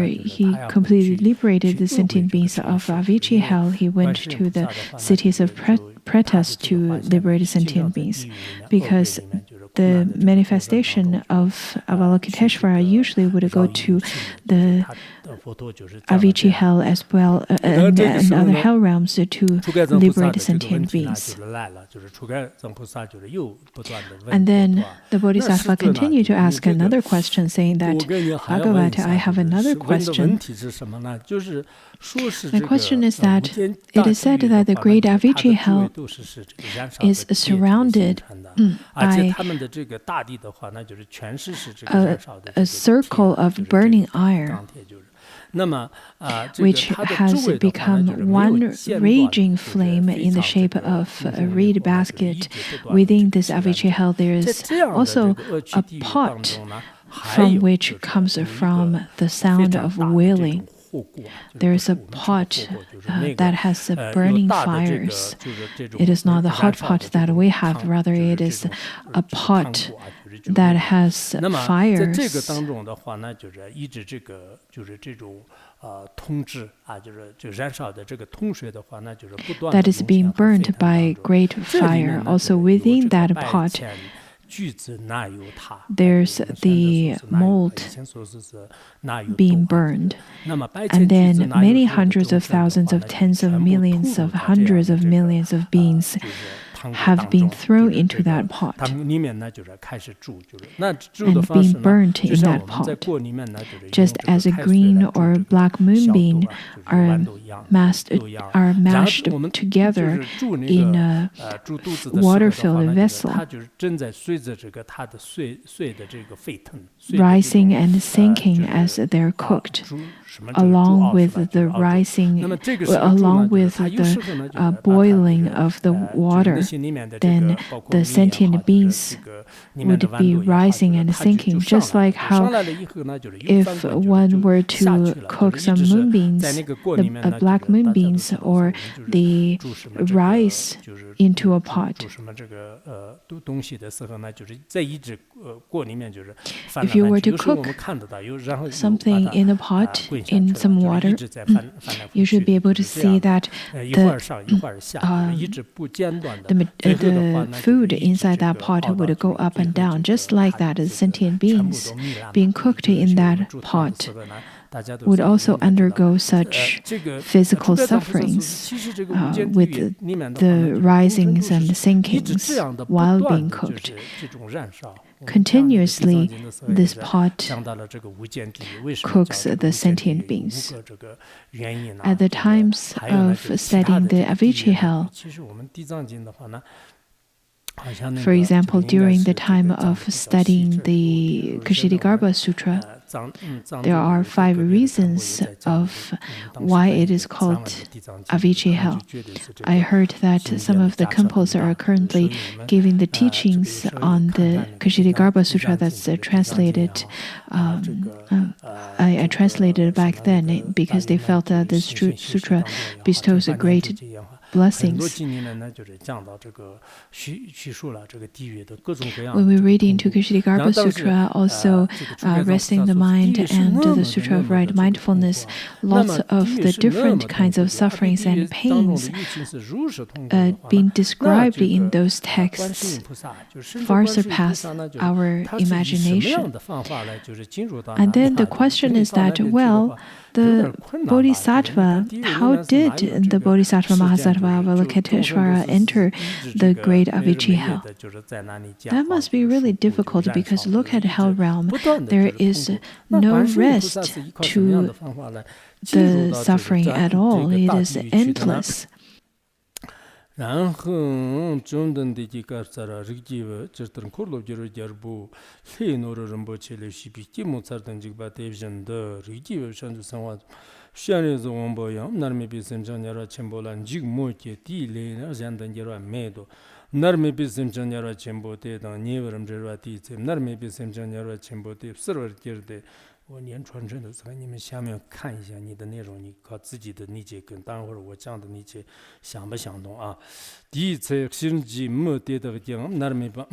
he completely liberated the sentient beings of Avicii hell, he went to the cities of Pretas to liberate sentient beings, because the manifestation of Avalokiteshvara usually would go to the Avicii hell as well, and other hell realms to liberate sentient beings. And then the Bodhisattva continued to ask another question, saying that, Bhagavata, I have another question. The question is that it is said that the great Avicii hell is surrounded by a circle of burning iron, which has become one raging flame in the shape of a reed basket. Within this Avicii hell, there is also a pot from which comes from the sound of wailing. There is a pot that has burning fires. It is not the hot pot that we have, rather it is a pot that has fires. That is being burnt by great fire. Also within that pot, there's the mold being burned. And then many hundreds of thousands of tens of millions of hundreds of millions of beings have been thrown into that pot and being burnt in that pot, just as a green or black moonbeam are mashed together in a water-filled vessel, rising and sinking as they're cooked, along with the boiling of the water. Then the sentient beings would be rising and sinking, just like how if one were to cook some moonbeams, the black moonbeams or the rice into a pot. If you were to cook something in a pot in some water, you should be able to see that the food inside that pot would go up and down, just like that. The sentient beings being cooked in that pot would also undergo such physical sufferings with the risings and sinkings while being cooked. Continuously, this pot cooks the sentient beings. At the times of studying the Avicii hell, for example, during the time of studying the Kshitigarbha Sutra, there are 5 reasons of why it is called Avicii hell. I heard that some of the Khenpos are currently giving the teachings on the Kshitigarbha Sutra that's translated. I translated back then because they felt that this sutra bestows a great blessings. When we read into Kshitigarbha Sutra, also resting the mind and the Sutra of Right Mindfulness, lots of the different kinds of sufferings and pains being described in those texts far surpass our imagination. And then the question is that, well, the Bodhisattva, how did the Bodhisattva Mahasattva Avalokiteshvara enter the great Avicii hell? That must be really difficult, because look at hell realm. There is no rest to the suffering at all. It is endless. 然后中等的几个在那日记了，这等可乐就是点不，黑诺的人不起来，西比节目才等这个把对人的日记了，甚至生活，现在是王八样，那没比生长伢了，全部人几个摩羯地雷，那现在伢了没多， Narmi bisim chanyarwa chenpo te dang nyewaram zirwa di tse, narmi bisim chanyarwa chenpo te, sirwar kirde, 我连传承的词，你们下面看一下你的内容，你靠自己的理解跟待会儿我讲的理解相不相同啊？第一次新级没得的讲，那没办。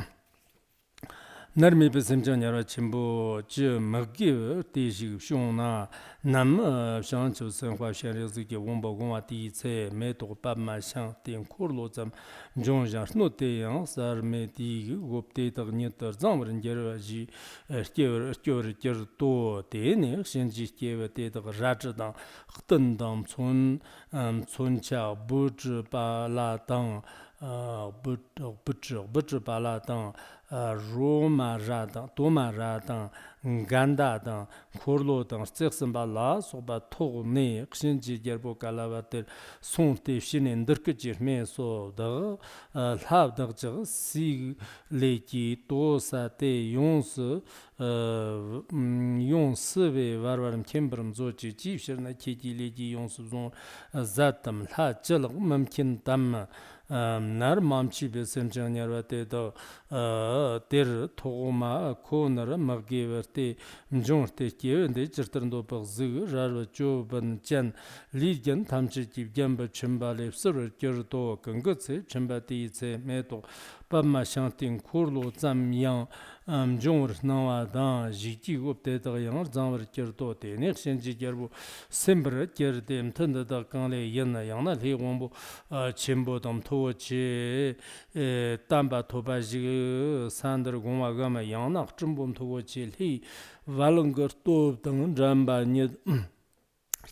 Narmi Bisim Chanyara Chimbo Chi Magi Tishi Shuna Nam Shang Chu Sen Hua Shen Rizki Wombo Gongwa Di Tse Me To Pab Ma Shang Ting Kurlo Zam Jong Jang Shno Te Yang Sar Me Di Gop Te Tak Nyetar Zang Rin Gerwa Ji Kyor Kyor To Te Ne Shen Ji Kyewa Te Tak Raj Dang Khten Dang Chun Cha Buzhi Ba La Dang Buzhi Ba La Dang Roma Radang, Doma Radang, Ganda Dang, Kurlo Dang, Sexamba La, Soba Tog Ne, Xinji Gerbo Kalavater, Son Te Shinin Dirkajir Me So Da, Lab Dagja, Si Leki, Dosa Te Yons, Yons Ve Varvaram Kimberam Zoji, Jifshirna Kiki Leki Yons Zon, Zatam, La Jelak Mamkin Dam. nar mamchi besem janyarwa te do der togoma ko nar magge verte mjong te ke de chirtando bag zig rar jo ban jan li gen tamchi ki gen ba chimba le sir kyor do geng ge chimba ti ce me do ba ma shang ting kurlo zam yang mjong nawa da ji ki gop te da yang zang ver kyor do de ne shen ji ger bu sember ger de mten da kan le yen yang na le wong bu chimbo dam 토치 담바 토바지 산더 공화가마 양낙 쯤봄 토고치 리 발응거 또 등은 잠바니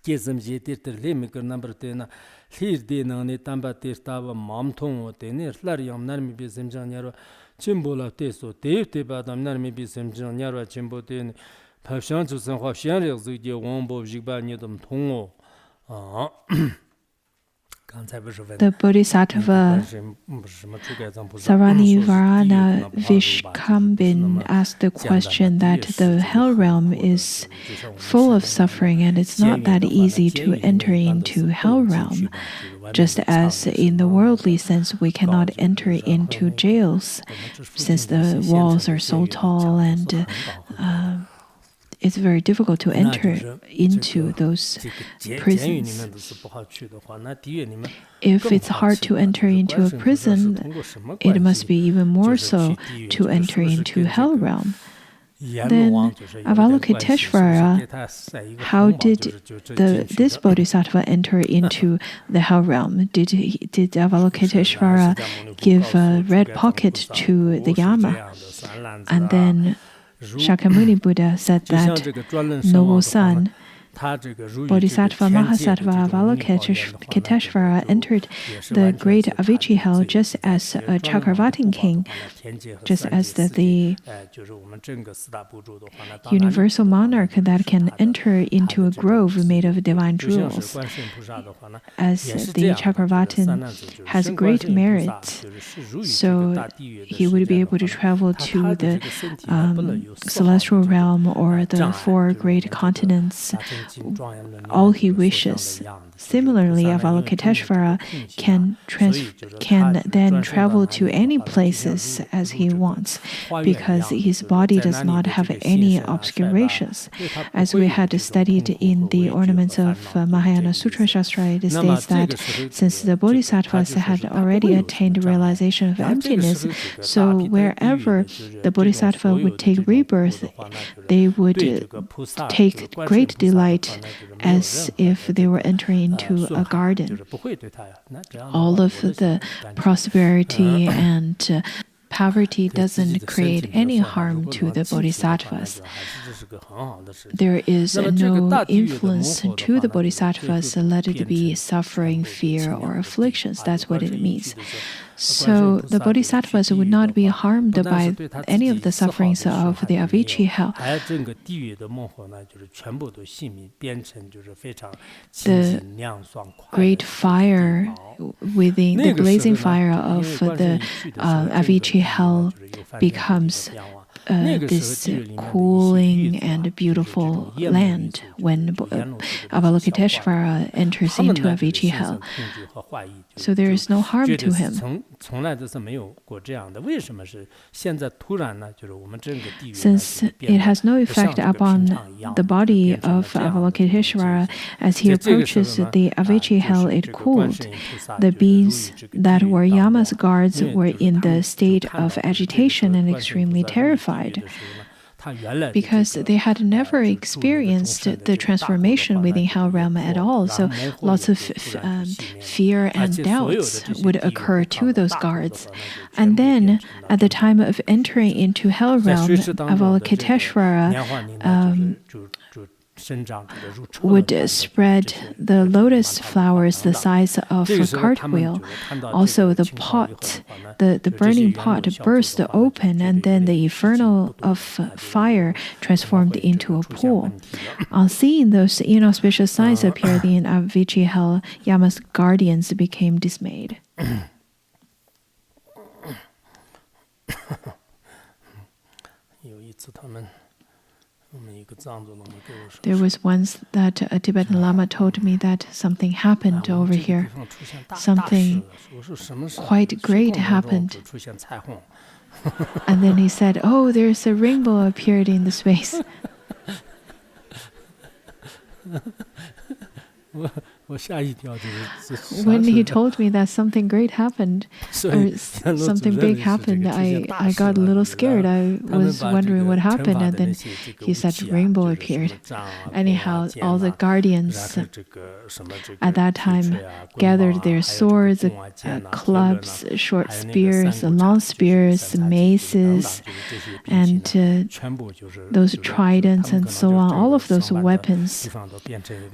계슴지 때들리 미कर number तेना Leer देना ने तंबा तेस्तावा मामथों तेने लर यम नरमी बिसम जान्यारो चिम्बोला तेसो देवते बादम नरमी बिसम जान्यारो चिम्बो तेने भाषां जुसन ख्वाशियां रेगजुगे वंबो जिबा निदम थोंगो The Bodhisattva Sarani Varana Vishkambin asked the question that the hell realm is full of suffering and it's not that easy to enter into hell realm. Just as in the worldly sense we cannot enter into jails since the walls are so tall and it's very difficult to enter into those prisons. If it's hard to enter into a prison, it must be even more so to enter into hell realm. Then Avalokiteshvara, how did this bodhisattva enter into the hell realm? Did Avalokiteshvara give a red pocket to the Yama? And then Shakyamuni Buddha said that, noble son, Bodhisattva Mahasattva Avalokiteshvara entered the great Avicii hell just as a Chakravartin king, just as the universal monarch that can enter into a grove made of divine jewels. As the Chakravartin has great merit, so he would be able to travel to the celestial realm or the four great continents all he wishes. Similarly, Avalokiteshvara can then travel to any places as he wants because his body does not have any obscurations. As we had studied in the Ornaments of Mahayana Sutra Shastra, it states that since the bodhisattvas had already attained realization of emptiness, so wherever the bodhisattva would take rebirth, they would take great delight as if they were entering into a garden. All of the prosperity and poverty doesn't create any harm to the bodhisattvas. There is no influence to the bodhisattvas, let it be suffering, fear, or afflictions. That's what it means. So the bodhisattvas would not be harmed by any of the sufferings of the Avicii hell. The great fire within the blazing fire of the Avicii hell becomes this cooling and beautiful land when Avalokiteshvara enters into Avicii hell. So there is no harm to him. Since it has no effect upon the body of Avalokiteshvara, as he approaches the Avicii hell, it cooled. The beings that were Yama's guards were in the state of agitation and extremely terrified, because they had never experienced the transformation within Hell realm at all. So lots of fear and doubts would occur to those guards. And then, at the time of entering into Hell realm, Avalokiteshvara would spread the lotus flowers the size of a cartwheel. Also, the pot, the burning pot burst open, and then the inferno of fire transformed into a pool. On seeing those inauspicious signs appear in Avicii hell, Yama's guardians became dismayed. There was once that a Tibetan Lama told me that something happened over here. Something quite great happened. And then he said, "Oh, there's a rainbow appeared in the space." When he told me that something great happened, or something big happened, I got a little scared. I was wondering what happened, and then he said rainbow appeared. Anyhow, all the guardians at that time gathered their swords, clubs, short spears, long spears, maces, and those tridents and so on, all of those weapons.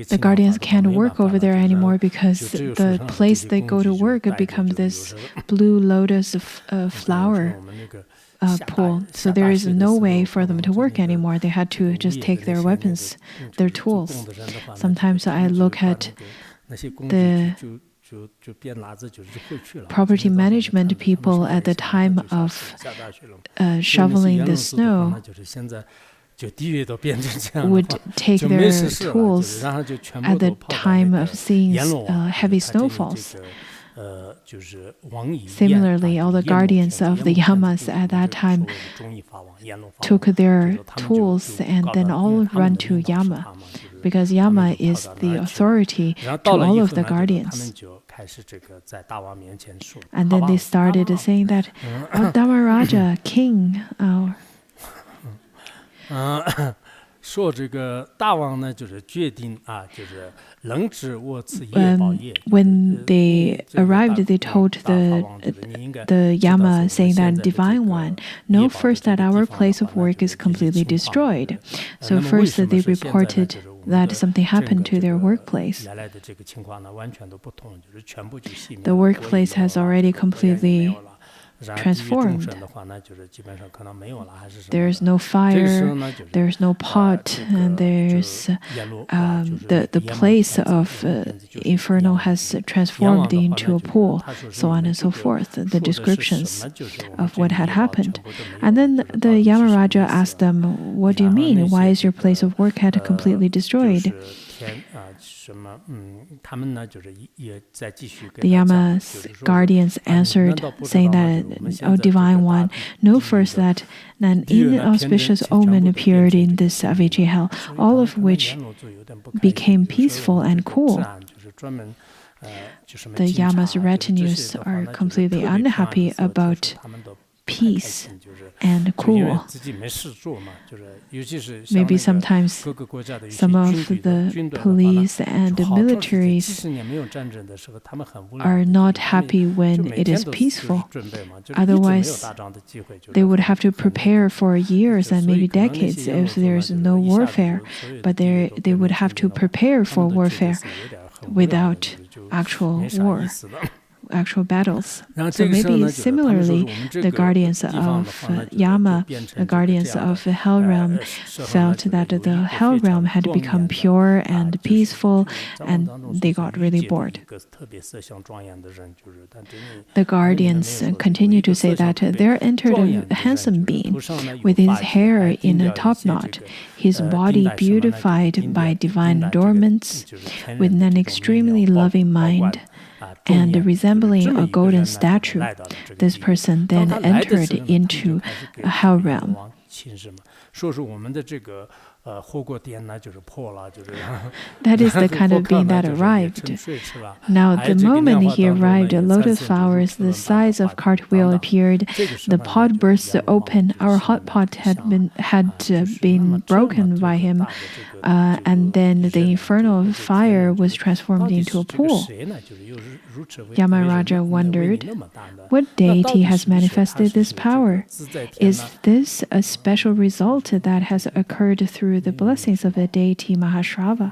The guardians can't work over there anymore because the place they go to work becomes this blue lotus flower pool. So there is no way for them to work anymore. They had to just take their weapons, their tools. Sometimes I look at the property management people at the time of shoveling the snow would take their tools at the time of seeing heavy snowfalls. Similarly, all the guardians of the Yamas at that time took their tools and then all run to Yama, because Yama is the authority to all of the guardians. And then they started saying that, "Oh, Dhamaraja, king," when they arrived, they told the Yama, saying that, "Divine One, know first that our place of work is completely destroyed." So first they reported that something happened to their workplace. The workplace has already completely transformed. There's no fire, there's no pot, and there's the place of inferno has transformed into a pool, so on and so forth. The descriptions of what had happened. And then the Yamaraja asked them, "What do you mean? Why is your place of work had completely destroyed?" The Yama's guardians answered, saying that, "O Divine One, know first that an inauspicious omen appeared in this Avicii hell, all of which became peaceful and cool." The Yama's retinues are completely unhappy about peace and cool. Maybe sometimes some of the police and the militaries are not happy when it is peaceful. Otherwise, they would have to prepare for years and maybe decades if there is no warfare. But they would have to prepare for warfare without actual war, actual battles. 然后 So 这个时候 maybe 呢，就是他们说是 similarly, 我们这 the 个 guardians 地方的 of 话呢，就是 Yama, 就变成 the 这个 guardians 这样的 of Hell Realm, 时候呢， felt 就是 that 有一 the 个 Hell 非常 Realm had 庄 become 严的 pure 啊 and 就是 peaceful, 就是藏文 and 当中 they 说 got 是欲 really 界的 bored. 一个特别色相庄严的人，就是但真正 The 人里面没有 guardians 说是有 continue 一 to 个 say 色相 that 特别 there entered 庄 a 严的人， handsome 就是 being 头上呢有 with his 发髻，还 hair 钉 in a 掉一 top 些这 knot, 个 his 钉 在 body 什么呢？就是 beautified 钉 在 by 钉 divine 在这个 adornments, 就是天 with 人的 an 这种 extremely 面貌 loving 宝 mind, 冠啊庄 and 严，就是 resembling 这么 a 一个 golden 人呢，就是 statue. 来到了这个 This 地狱。 person 当 then 他来的 entered 时候呢，他们就 into 开始给 a 这 Hell 个阎 Realm. 王请示嘛，说是我们的这个火锅店呢就是破了，就是 That is the 然后 kind 火 of 炕 being 呢 that 就是也 arrived. 沉睡吃了， Now, 还 the 这个莲 moment 花 he 当中呢 arrived, 也参 lotus 僧就是 flowers 吃 the 了大 size 的 of 话 cartwheel 等等， appeared, 这个时 the 候呢 pot 就是 burst 阎王 open, 就 our 心里 hot 面 pot 就 had 想 been 啊 had 就是 been 那么这么 broken 这 by 个 him, 大的这个这 and 个 then the 人，这 infernal 个天 fire 人，就 was 是 transformed 到底 into 是 a 这个 pool. 谁呢？就是又是如此为 Yamaraja 为力 wondered, 那么大呢？ what 那到 deity 底 has 是不是他 manifested 是 this 有这个 power? 自在天 Is 呢？ this a special result that has occurred through the blessings of the deity Mahashrava?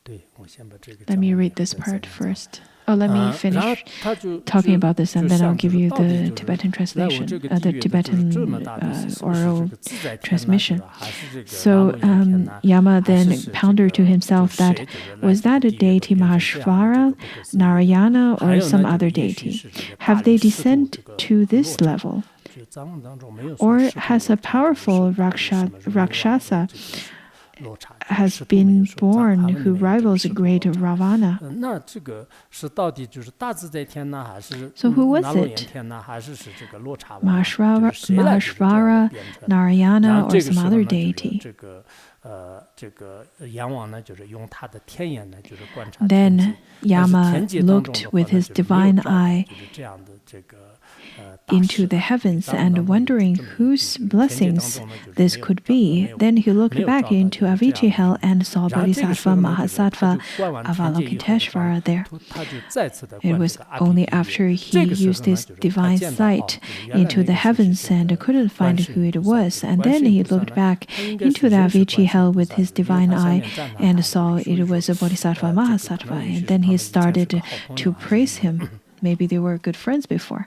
对，我先把这个 Let 讲 me 完 read 了， this 再 part 讲。 first. Oh, let me 然后 finish 他就 talking about this, and 就 then I'll 想就 give 是 you 到底 the 就是 Tibetan 来我 translation, 这个 the 地狱的就是这么 Tibetan 大的意思，是不是这 oral 个自在天呢？是 transmission. 吧？还是这个 So 拉洛耶天呢？ Yama 还是 then 是这 pondered to 个就 himself 是 that 谁就是来 was 这个 that a 地狱的 deity 变成这样的这 Mahashvara, 个不可思议。 Narayana, 还 or 有 some 呢， other 就是也许 deity? 是这个大 Have 力 they 士头 descended 这个 to this 落场， level? 就是藏文当中没有说 Or 石头 has 落 a 场，就是 powerful 什么人物啊， Rakshasa 这个是落场， has 石头没有 been 说，藏 born 韩文里 who 面有这个 rivals 石头 great 落场。 Ravana? 那这个是到底就是大自在天呢，还是 So who was 拿罗延 it? 天呢，还是这个落差王呢？就是 Mahashvara, 谁来就是这样的 Mahashvara, 变成？然 Narayana, 后 or 这个 some 时候 other 呢，就是 deity? 这个阎王呢，就是用他的天眼呢，就是观察天 Then 界。但是 Yama 天界当中 looked 的话 with 呢， his 就是没有 divine 照到 eye 就是这样的这个大 into 事 the 啊。 heavens 藏文 and 当中有 wondering 这么一句， whose 就是天界当 blessings 中呢，就是 this 没有 could 照到，没 be. 有 Then he 没 looked 有照 back 到 into 就是这 Avicii 样的。 hell and saw 然后这个时 Bodhisattva 候呢，就是他 Mahasatva 就观完天界以后呢，放 Avalokiteshvara there. 他就再次的 It 观 was 这个阿鼻 only 地狱。 after he 这个时候 used 呢， his 就是他 divine 见到 sight 就是原来 into 那 the 个是 heavens 这 and 个 couldn't 观 find 世 who 音 it 菩萨， was. 这个 And 观 then 世音 he 菩萨 looked 呢， back 他应该 into 是 the 人是 Avicii 观世音 hell 菩 with 萨 his 的，因为 divine 他下 eye 面赞叹 and 他， saw 就是说 it 一说 was a Bodhisattva 这个可 Mahasatva. 能也 And 许 then 他 he 们以前是 started 个好朋 to 友还是怎 praise 么样。 him. Maybe they were good friends before.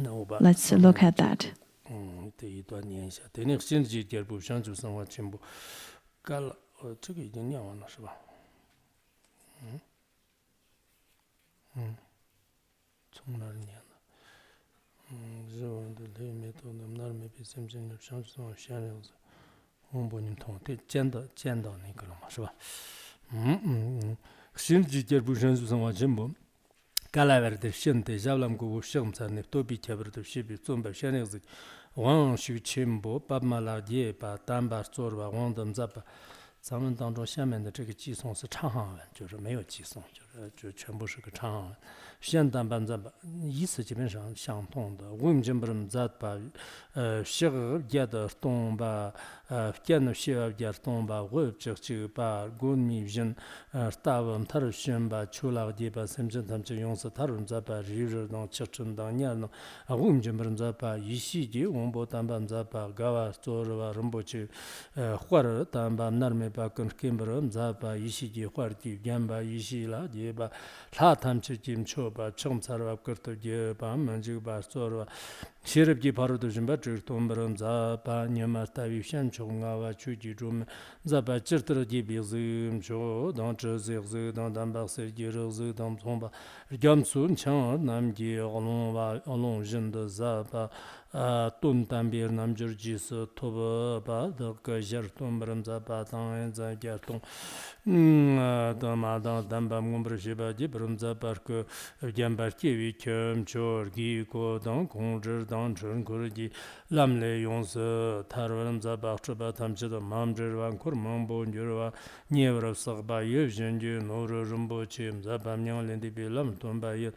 那我把 Let's 上面 look 的 at 这 that. 个这一段念一下。对，那个新的第二部相处生活进步干了，这个已经念完了是吧？从哪儿念的？日文的雷没到那么哪儿没被三千的相处生活闲聊子，我不你通对见到那个了嘛是吧？新的第二部相处生活进步。Galaverdi şimdi javlamgu shimtsani tobi kebrdu shibi tsumba shenezi wang shu chimbo babmala die ba danbar zorba wangdam zaba 咱们当中下面的这个寄送是长行文，就是没有寄送，就全部是个长行文。现代版咱把意思基本上相同的。我们这边咱把学个业的东吧，见到学个业东吧，我就把国民人大文他的选吧，出来的吧，甚至他们就用是他们咱把日日当七成当年呢，我们这边咱把一系列我们单把咱把搞啊做了人不去或者单把那没把跟Kimber咱把一系列或者点把一系了的把他们去进出把成才把搞的的把们这个把做了。시럽지 바로도 좀 받을 돈벌음 자바 녀마타위 현총아와 추지 좀 자바 찌르르지 비즈음 조 당저즈즈 당담박스 지르즈 당송바 겸순 청 남지 언론과 언론진도 자바 돈담비르 남저지스 토바바 더가 저돈벌음 자바 당엔 자결동 다마다 담밤 공부르시바지 브름자바르크 gembarkiwi kem chor gi ko dang kongzhi dang chen kurji lamle yongse tarwaram za bakchaba tamchi da mamzhi wan kur mangbo njurwa nyevra sakba yev zhenji noro rumbo chim za bamnyang lendi bi lam tonba yil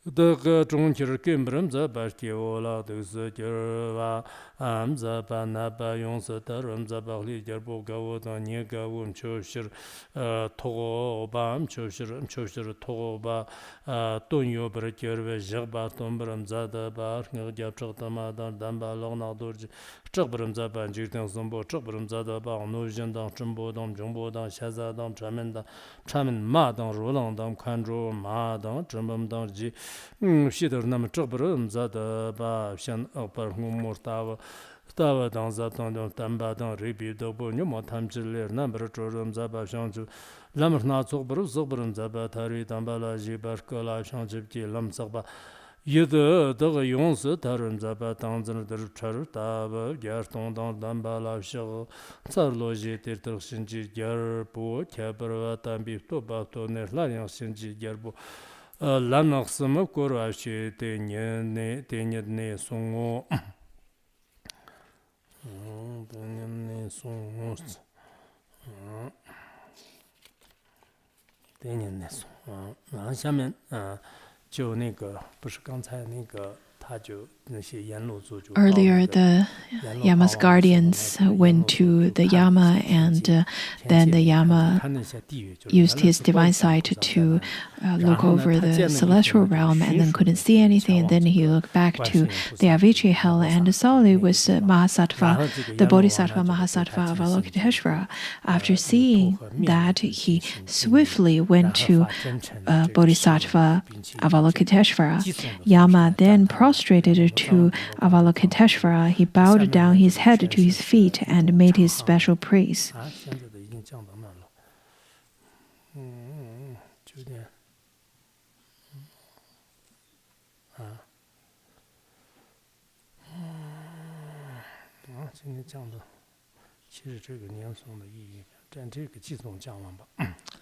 the Jungkir Kimbram Zabashki Ola, the Zerva, Zaba Naba Yonsa Taram Zabali Jarboga, Niga Wum Choshir, Togo Bam Choshir, Choshir Toba, Tonyo Berkerve, Jabba Tombram Zada Bar, Japtama, Damba Lona Dorj, Chabram Zaba, Jitan Zombo, Chabram Zada Bar, No Jandam, Jumbo Dam, Jumbo Dam, Shazadam, Chamenda, Chamin Madam, Roland Dam, Kandro, Madam, Jumbam Dam, Shider Nam Chabram Zada Ba, Shan Upper Humortava. Stava dans Zaton, Tamba, dans Ribi, Dobo, Numa Tamjil, number of Joram Zaba Shanju, Lamrna Zobru, Zobrum Zaba, Tari, Tambala, Jibarkola, Shanjibji, Lam Zaba. Yida, the Yons, Tarum Zaba, Tanzan, the Char, Tava, Gerton, Dambala, Shell, Sarloji, Tirtel Shinji, Gerbo, Cabra, Tambi, Tobato, Nerlanian Shinji, Gerbo. Lanaxam, Korashi, Tenya, Songo. Earlier, the Yama's guardians went to the Yama, and then the Yama used his divine sight to look over the celestial realm and then couldn't see anything. And then he looked back to the Avicii hell and saw it was Mahasattva, the Bodhisattva Mahasattva Avalokiteshvara. After seeing that, he swiftly went to Bodhisattva Avalokiteshvara. Yama then prostrated to Avalokiteshvara. He bowed down his head to his feet and made his special praise.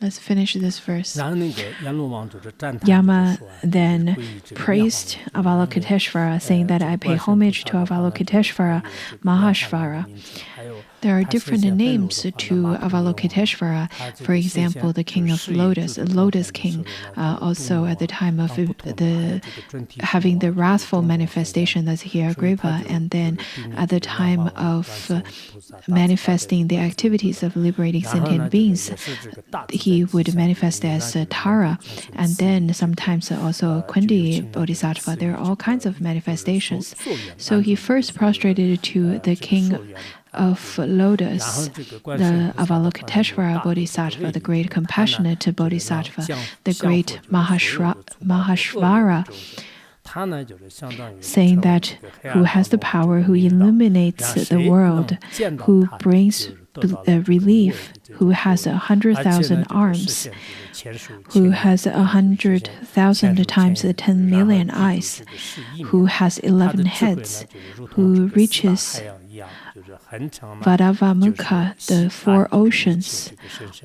Let's finish this verse. Yama then praised Avalokiteshvara, saying that I pay homage to Avalokiteshvara Mahashvara. There are different names to Avalokiteshvara. For example, the king of Lotus, Lotus king, also at the time of having the wrathful manifestation, that's Hiyagriva, and then at the time of manifesting the activities of liberating sentient beings, he would manifest as Tara, and then sometimes also Kundi Bodhisattva. There are all kinds of manifestations. So he first prostrated to the king of Lotus, the Avalokiteshvara Bodhisattva, the great compassionate Bodhisattva, the great Mahashvara, saying that who has the power, who illuminates the world, who brings relief, who has 100,000 arms, who has 100,000 times 10 million eyes, who has 11 heads, who reaches Vadavamukha, the 4 oceans,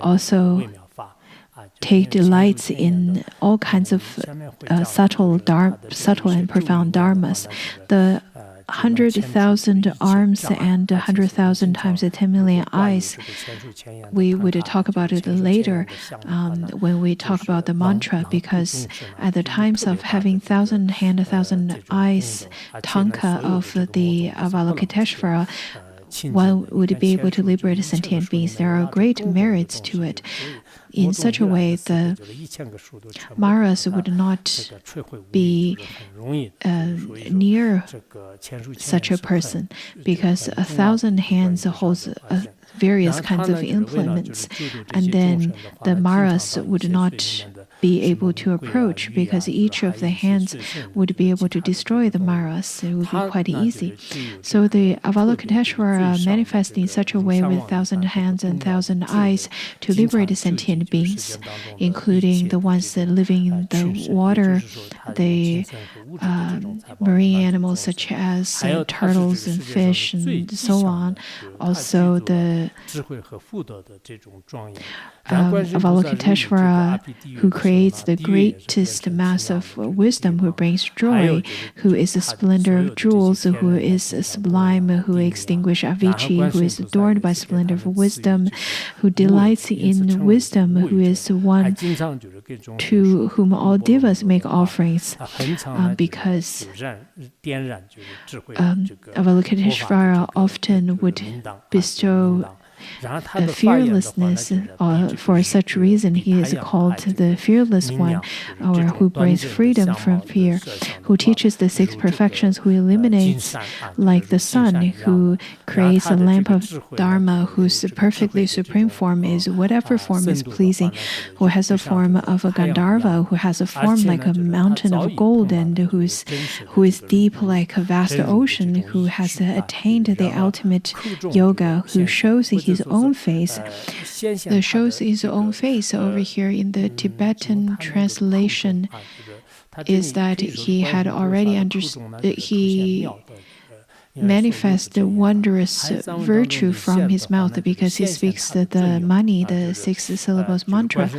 also take delights in all kinds of subtle and profound dharmas. The 100,000 arms and 100,000 times 10 million eyes. We would talk about it later when we talk about the mantra, because at the times of having 1,000 hand, 1,000 eyes, tanka of the Avalokiteshvara, one would be able to liberate sentient beings. There are great merits to it. In such a way, the Maras would not be near such a person, because 1,000 hands holds various kinds of implements, and then the Maras would not be able to approach, because each of the hands would be able to destroy the Maras. It would be quite easy. So the Avalokiteshvara manifests in such a way with 1,000 hands and 1,000 eyes to liberate sentient beings, including the ones that live in the water, the marine animals such as turtles and fish and so on. Also the Avalokiteshvara, who created creates the greatest mass of wisdom, who brings joy, who is the splendor of jewels, who is sublime, who extinguishes Avicii, who is adorned by splendor of wisdom, who delights in wisdom, who is one to whom all devas make offerings, because Avalokiteshvara often would bestow fearlessness. For such reason, he is called the fearless one, or who brings freedom from fear, who teaches the six perfections, who illuminates like the sun, who creates a lamp of Dharma, whose perfectly supreme form is whatever form is pleasing, who has the form of a Gandharva, who has a form like a mountain of gold, and who is deep like a vast ocean, who has attained the ultimate yoga, who shows his own face. Shows his own face over here in the Tibetan translation is that he had already understood. He manifest the wondrous virtue from his mouth because he speaks the mani, the six syllables mantra.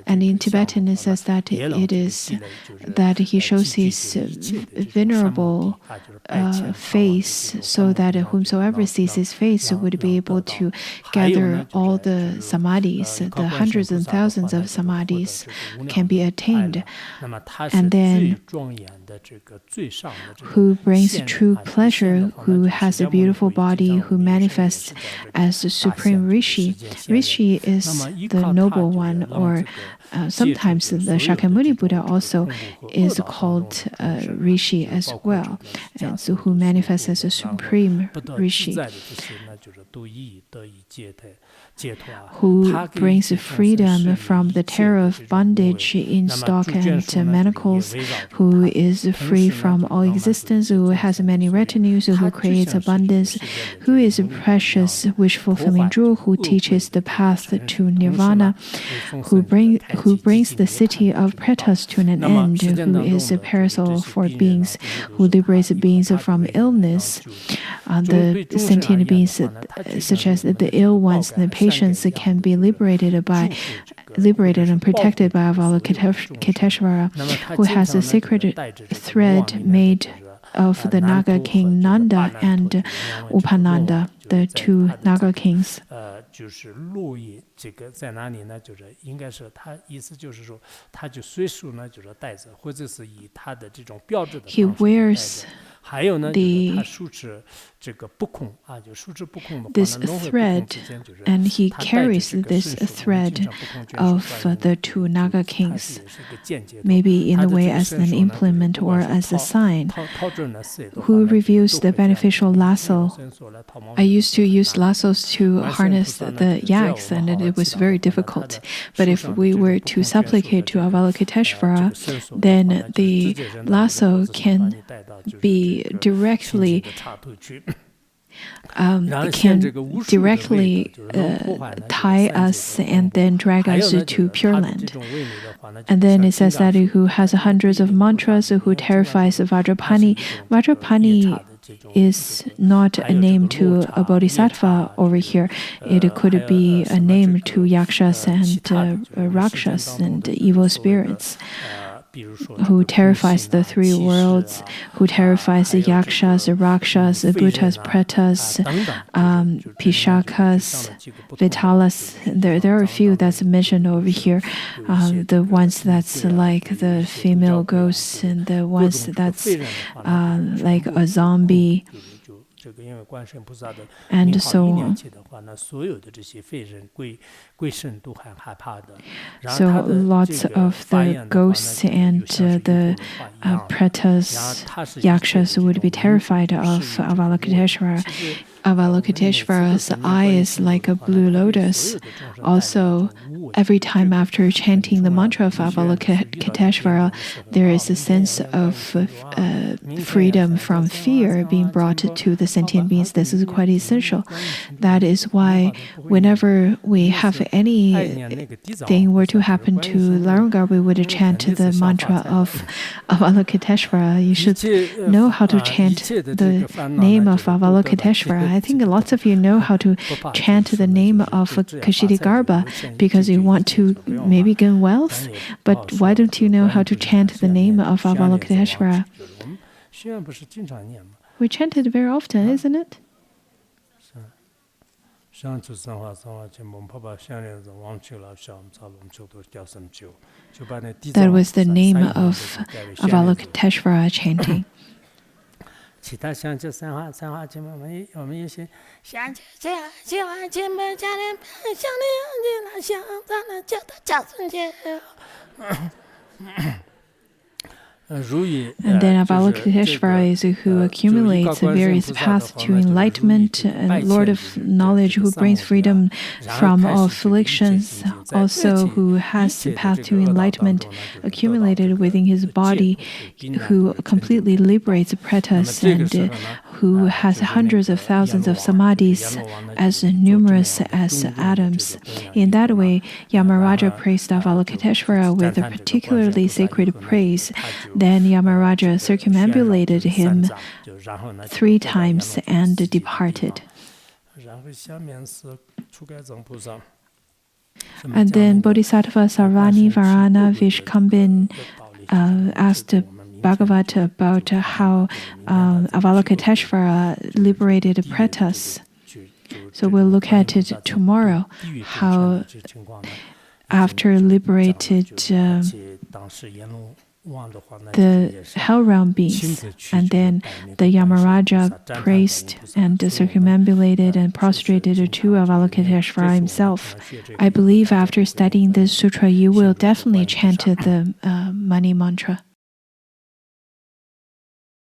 And in Tibetan it says that it is that he shows his venerable face, so that whomsoever sees his face would be able to gather all the samadhis, the hundreds and thousands of samadhis can be attained. And then who brings true pleasure, who has a beautiful body, who manifests as the supreme rishi. Rishi is the noble one, or sometimes the Shakyamuni Buddha also is called rishi as well, and so who manifests as a supreme rishi, who brings freedom from the terror of bondage in stock and manacles, who is free from all existence, who has many retinues, who creates abundance, who is a precious wish-fulfilling jewel, who teaches the path to nirvana, who brings the city of Pretas to an end, who is a parasol for beings, who liberates beings from illness. The sentient beings, such as the ill ones and the patients, can be liberated and protected by Avalokiteshvara, who has a sacred thread made of the Naga king Nanda and Upananda, the two Naga kings. He wears this thread, and he carries this thread of the two Naga kings, maybe in a way as an implement or as a sign, who reveals the beneficial lasso. I used to use lassos to harness the yaks, and it was very difficult. But if we were to supplicate to Avalokiteshvara, then the lasso can be directly tie us and then drag us to Pure Land. And then it says that who has hundreds of mantras, who terrifies Vajrapani. Vajrapani is not a name to a bodhisattva over here. It could be a name to yakshas and rakshas and evil spirits, who terrifies the three worlds, who terrifies the yakshas, the rakshas, the bhutas, pretas, pishakas, vitalas. There are a few that's mentioned over here. The ones that's like the female ghosts, and the ones that's like a zombie, and so on. So lots of the ghosts and the pretas, yakshas would be terrified of Avalokiteshvara. Avalokiteshvara's eye is like a blue lotus. Also, every time after chanting the mantra of Avalokiteshvara, there is a sense of freedom from fear being brought to the sentient beings. This is quite essential. That is why whenever we have anything were to happen to Larungar, we would chant the mantra of Avalokiteshvara. You should know how to chant the name of Avalokiteshvara. I think lots of you know how to chant the name of Kashidagarbha because you want to maybe gain wealth, but why don't you know how to chant the name of Avalokiteshvara? We chant it very often, isn't it? That was the name of Avalokiteshvara chanting. And then Avalokiteshvara is who accumulates various paths to enlightenment, and Lord of knowledge who brings freedom from all afflictions, also who has the path to enlightenment accumulated within his body, who completely liberates pretas, and who has hundreds of thousands of samadhis as numerous as atoms. In that way, Yamaraja praised Avalokiteshvara with a particularly sacred praise. Then Yamaraja circumambulated him 3 times and departed. And then Bodhisattva Sarvani Varana Vishkambin asked Bhagavat about how Avalokiteshvara liberated pretas. So we'll look at it tomorrow, how after liberated the hell realm beings, and then the Yamaraja praised and circumambulated and prostrated to Avalokiteshvara himself. I believe after studying this sutra, you will definitely chant the money mantra.